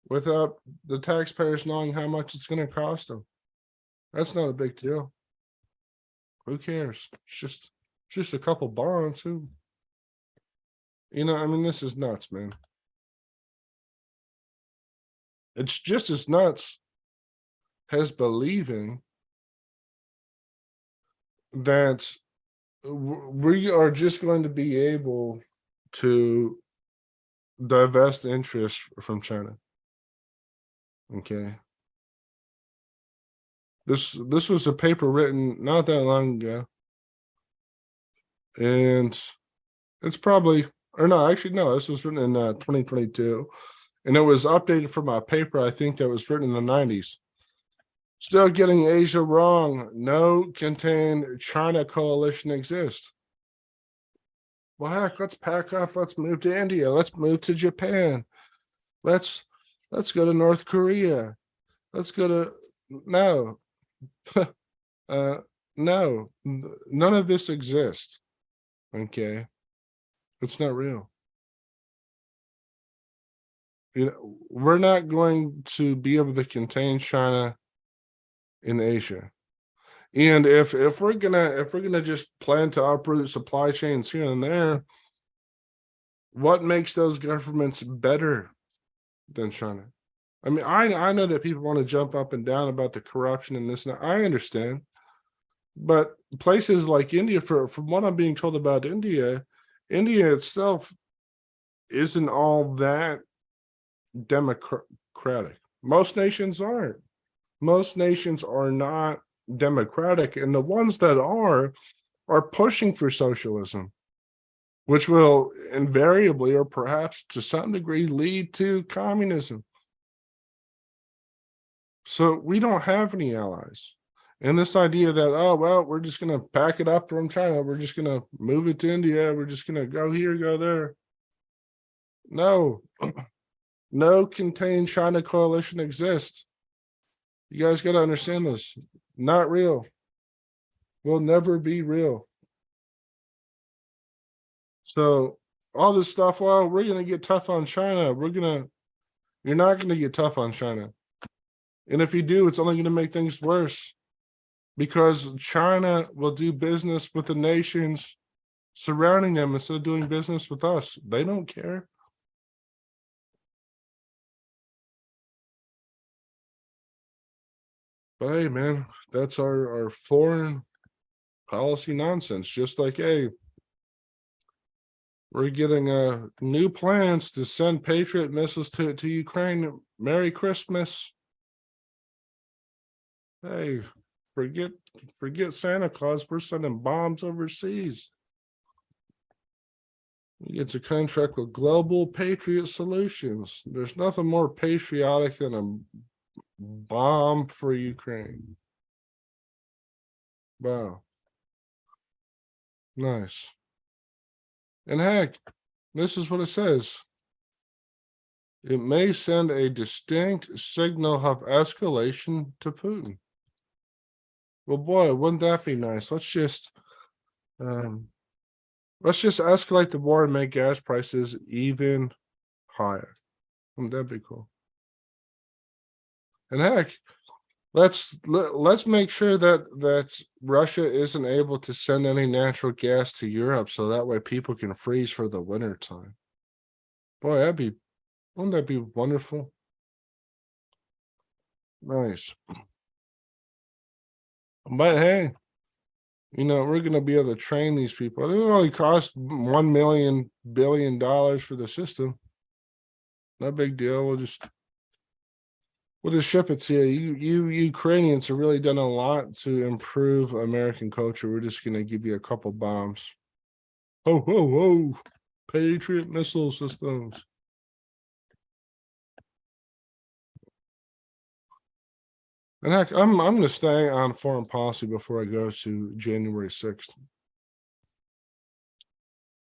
without the taxpayers knowing how much it's going to cost them. That's not a big deal. Who cares? It's just a couple bombs. Who, I mean, this is nuts, man. It's just as nuts as believing that we are just going to be able to divest interest from China. Okay. This was a paper written not that long ago. And it's probably, or no, actually, no, this was written in 2022. And it was updated from a paper, I think, that was written in the 90s. Still getting Asia wrong. No contained China coalition exists. Well, heck, let's pack up. Let's move to India. Let's move to Japan. Let's go to North Korea. Let's go to, no. No, none of this exists. Okay. It's not real. We're not going to be able to contain China in Asia. And if we're gonna just plan to uproot supply chains here and there, what makes those governments better than China? I mean, I know that people want to jump up and down about the corruption and this and that. I understand. But places like India, from what I'm being told about India itself isn't all that democratic. Most nations aren't. Most nations are not democratic, and the ones that are pushing for socialism, which will invariably or perhaps to some degree lead to communism. So we don't have any allies. And this idea that, oh, well, we're just going to pack it up from China. We're just going to move it to India. We're just going to go here, go there. No, no contained China coalition exists. You guys got to understand this. Not real. Will never be real. So all this stuff, well, we're going to get tough on China. You're not going to get tough on China. And if you do, it's only going to make things worse, because China will do business with the nations surrounding them instead of doing business with us. They don't care. But hey, man, that's our foreign policy nonsense. Just like, hey, we're getting new plans to send Patriot missiles to Ukraine. Merry Christmas. Hey, forget Santa Claus. We're sending bombs overseas. He gets a contract with Global Patriot Solutions. There's nothing more patriotic than a bomb for Ukraine. Wow. Nice. And heck, this is what it says. It may send a distinct signal of escalation to Putin. Well, boy, wouldn't that be nice? Let's just escalate the war and make gas prices even higher. Wouldn't that be cool? And heck, let's make sure that Russia isn't able to send any natural gas to Europe, so that way people can freeze for the winter time. Boy, wouldn't that be wonderful? Nice. But hey, we're gonna be able to train these people. It only cost $1 billion for the system. No big deal. We'll just ship it to you. You Ukrainians have really done a lot to improve American culture. We're just gonna give you a couple bombs. Ho ho ho! Patriot missile systems. And heck, I'm gonna stay on foreign policy before I go to January 6th.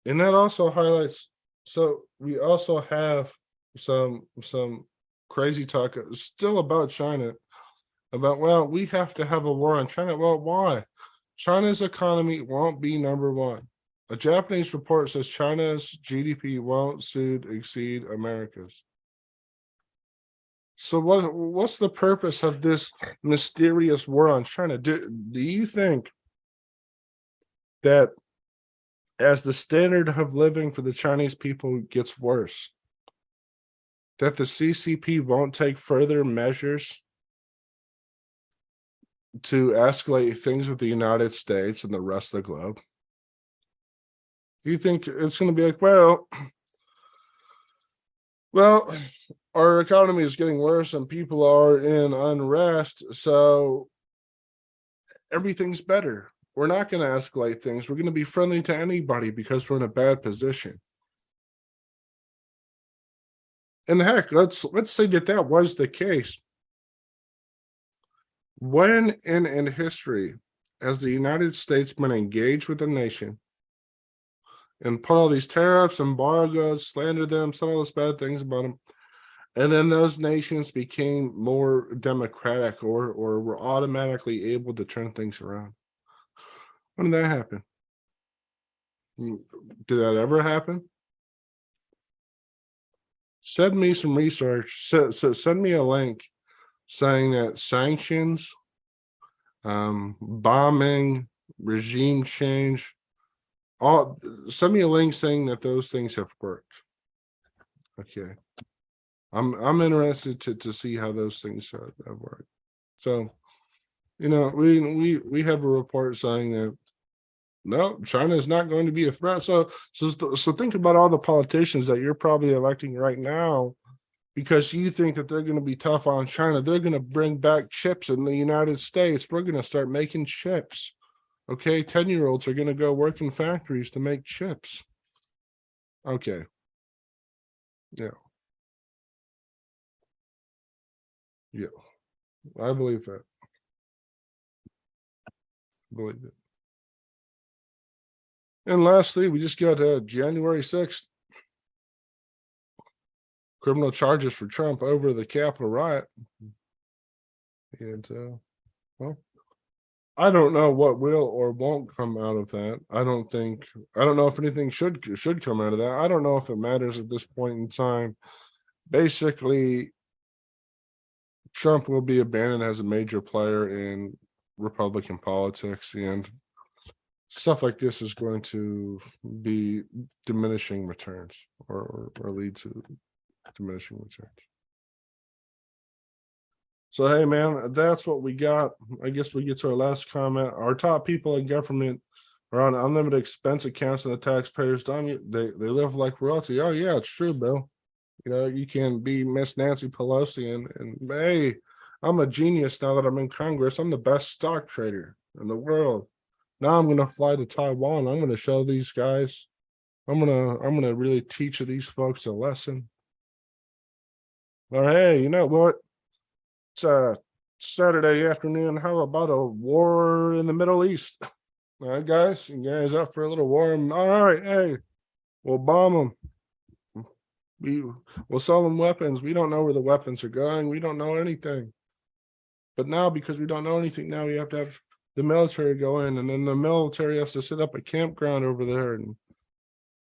And that also highlights, so we also have some crazy talk still about China, about, well, we have to have a war on China. Well, why? China's economy won't be number one. A Japanese report says China's GDP won't soon exceed America's. So what's the purpose of this mysterious war on China? Do you think that as the standard of living for the Chinese people gets worse, that the CCP won't take further measures to escalate things with the United States and the rest of the globe? Do you think it's going to be like, well, our economy is getting worse and people are in unrest, so everything's better. We're not going to escalate things. We're going to be friendly to anybody because we're in a bad position. And heck, let's say that was the case. When in history has the United States been engaged with a nation and put all these tariffs, embargoes, slander them, said all those bad things about them, and then those nations became more democratic or were automatically able to turn things around? When did that happen? Did that ever happen? Send me some research. So send me a link saying that sanctions, bombing, regime change, send me a link saying that those things have worked. Okay. I'm interested to see how those things have worked. So, we have a report saying that no, China is not going to be a threat. So think about all the politicians that you're probably electing right now, because you think that they're going to be tough on China. They're going to bring back chips in the United States. We're going to start making chips. Okay, 10-year-olds are going to go work in factories to make chips. Okay. Yeah. Yeah. I believe that. I believe it. And lastly, we just got January 6th. Criminal charges for Trump over the Capitol riot. And, well, I don't know what will or won't come out of that. I don't know if anything should come out of that. I don't know if it matters at this point in time. Basically, Trump will be abandoned as a major player in Republican politics, and stuff like this is going to be diminishing returns or lead to diminishing returns. So, hey, man, that's what we got. I guess we get to our last comment. Our top people in government are on unlimited expense accounts and the taxpayers' dime. They live like royalty. Oh, yeah, it's true, Bill. You can be Miss Nancy Pelosi and hey, I'm a genius now that I'm in Congress. I'm the best stock trader in the world. Now I'm going to fly to Taiwan. I'm going to show these guys I'm gonna really teach these folks a lesson. Or hey, you know what? It's Saturday afternoon. How about a war in the Middle East? All right, guys, you guys up for a little war? All right, hey, we'll bomb them. We'll sell them weapons. We don't know where the weapons are going. We don't know anything. But now, because we don't know anything, now we have to have the military go in, and then the military has to set up a campground over there, and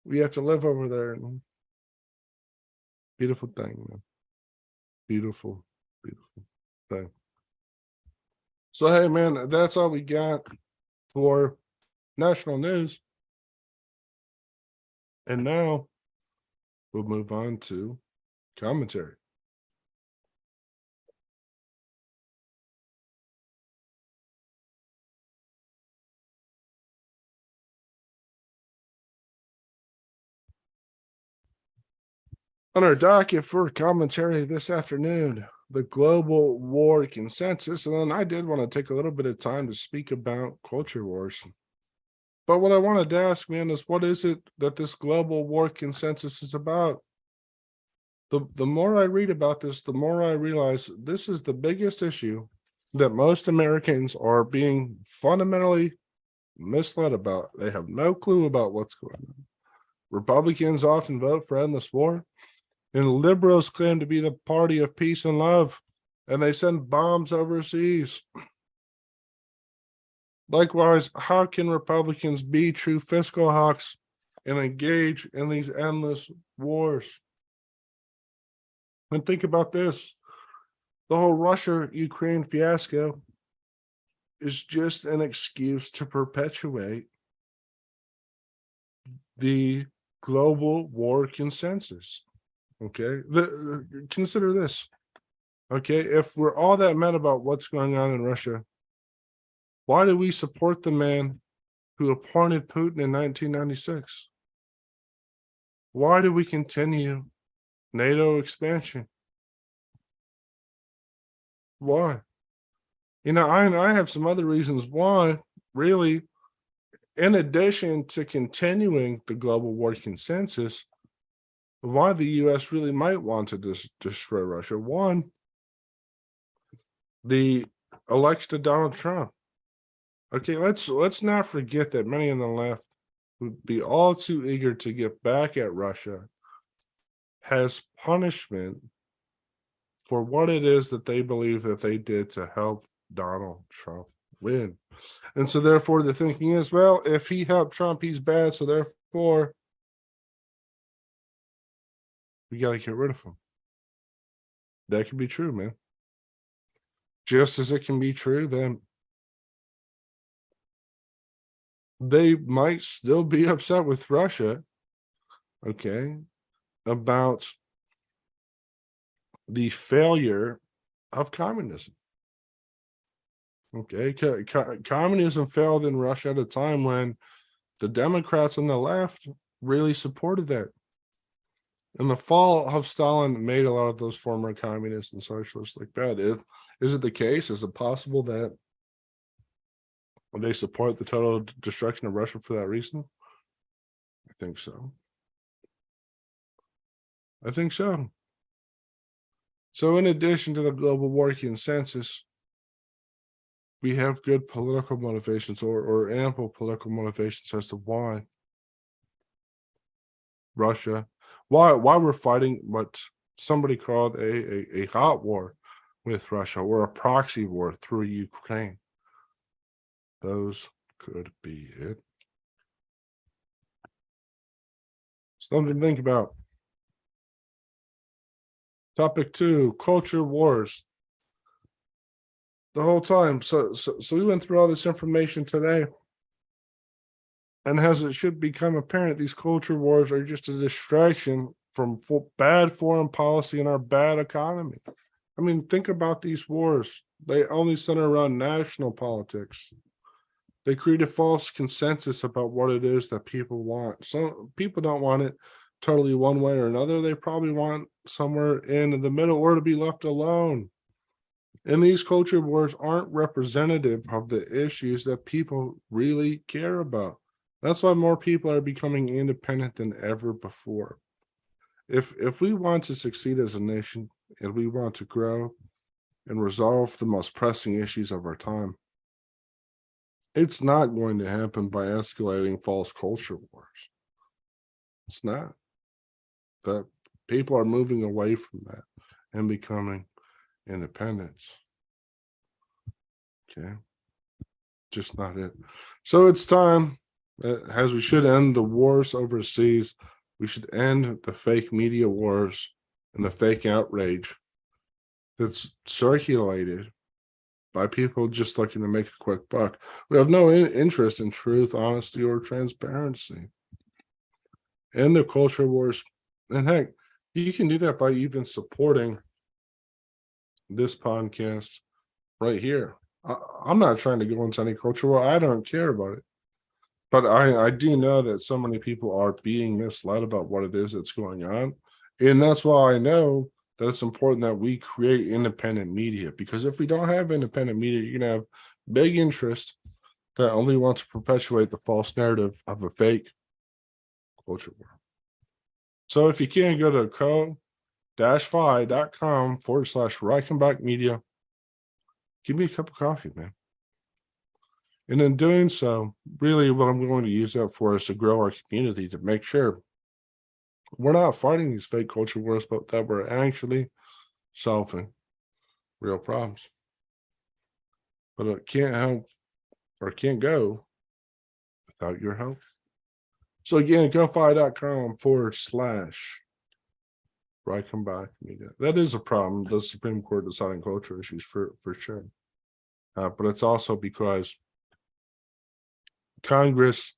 we have to live over there. And beautiful thing, man. Beautiful, beautiful thing. So hey, man, that's all we got for national news. And now we'll move on to commentary. On our docket for commentary this afternoon, the global war consensus. And then I did want to take a little bit of time to speak about culture wars. But what I wanted to ask, man, is what is it that this global war consensus is about? The more I read about this, the more I realize this is the biggest issue that most Americans are being fundamentally misled about. They have no clue about what's going on. Republicans often vote for endless war, and liberals claim to be the party of peace and love, and they send bombs overseas. Likewise, how can Republicans be true fiscal hawks and engage in these endless wars? And think about this. The whole Russia-Ukraine fiasco is just an excuse to perpetuate the global war consensus. Okay, consider this. Okay, if we're all that mad about what's going on in Russia, why do we support the man who appointed Putin in 1996? Why do we continue NATO expansion? Why? You know, I have some other reasons why, really, in addition to continuing the global war consensus, why the U.S. really might want to destroy Russia. One, the election of Donald Trump. Okay, let's not forget that many on the left would be all too eager to get back at Russia as punishment for what it is that they believe that they did to help Donald Trump win. And so therefore the thinking is, well, if he helped Trump, he's bad, so therefore we got to get rid of him. That can be true, man. Just as it can be true, then they might still be upset with Russia, okay, about the failure of communism. Okay, communism failed in Russia at a time when the Democrats on the left really supported that. And the fall of Stalin made a lot of those former communists and socialists like bad. Is it the case? Is it possible that they support the total destruction of Russia for that reason? I think so. I think so. So in addition to the global war consensus, we have good political motivations or ample political motivations as to why Russia, why we're fighting what somebody called a hot war with Russia or a proxy war through Ukraine. Those could be it. Something to think about. Topic 2, culture wars. The whole time. So we went through all this information today. And as it should become apparent, these culture wars are just a distraction from bad foreign policy and our bad economy. I mean, think about these wars. They only center around national politics. They create a false consensus about what it is that people want. Some people don't want it totally one way or another. They probably want somewhere in the middle or to be left alone. And these culture wars aren't representative of the issues that people really care about. That's why more people are becoming independent than ever before. If we want to succeed as a nation and we want to grow and resolve the most pressing issues of our time, it's not going to happen by escalating false culture wars. It's not. That people are moving away from that and becoming independents. Okay. Just not it. So it's time, as we should end the wars overseas, we should end the fake media wars and the fake outrage that's circulated by people just looking to make a quick buck. We have no interest in truth, honesty, or transparency. And the culture wars. And heck, you can do that by even supporting this podcast right here. I'm not trying to go into any culture war. I don't care about it. But I do know that so many people are being misled about what it is that's going on. And that's why I know that it's important that we create independent media. Because if we don't have independent media, you're going to have big interest that only wants to perpetuate the false narrative of a fake culture war. So if you can, go to co-fi.com/Reichenbach Media. Give me a cup of coffee, man. And in doing so, really what I'm going to use that for is to grow our community, to make sure we're not fighting these fake culture wars, but that we're actually solving real problems. But it can't help or can't go without your help. So again, ko-fi.com/Reichenbach Media. That is a problem, the Supreme Court deciding culture issues for sure. But it's also because Congress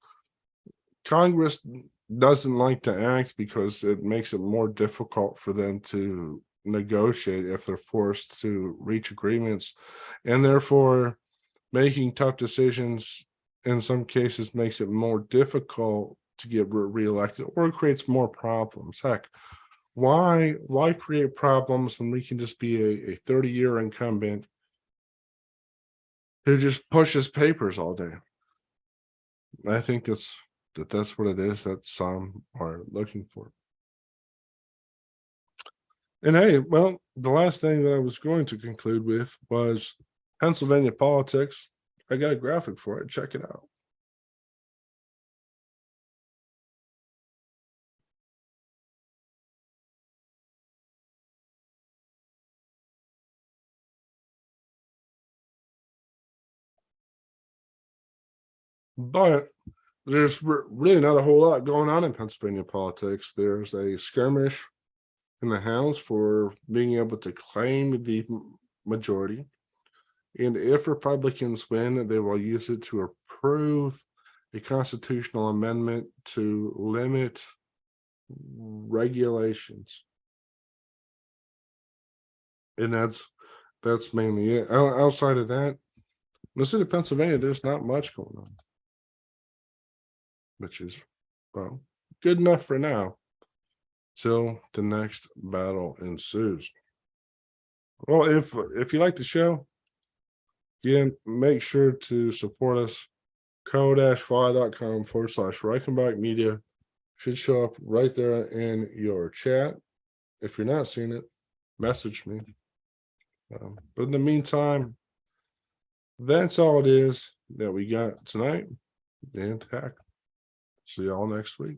doesn't like to act because it makes it more difficult for them to negotiate if they're forced to reach agreements, and therefore making tough decisions in some cases makes it more difficult to get reelected, or it creates more problems. Heck, why create problems when we can just be a 30-year incumbent who just pushes papers all day? I think that's what it is that some are looking for. And hey, well, the last thing that I was going to conclude with was Pennsylvania politics. I got a graphic for it. Check it out. But there's really not a whole lot going on in Pennsylvania politics. There's a skirmish in the House for being able to claim the majority. And if Republicans win, they will use it to approve a constitutional amendment to limit regulations. And that's mainly it. Outside of that, the state of Pennsylvania, there's not much going on, which is, well, good enough for now till the next battle ensues. Well, if you like the show, again, make sure to support us. ko-fi.com/Reichenbach Media should show up right there in your chat. If you're not seeing it, message me. But in the meantime, that's all it is that we got tonight. And heck, see y'all next week.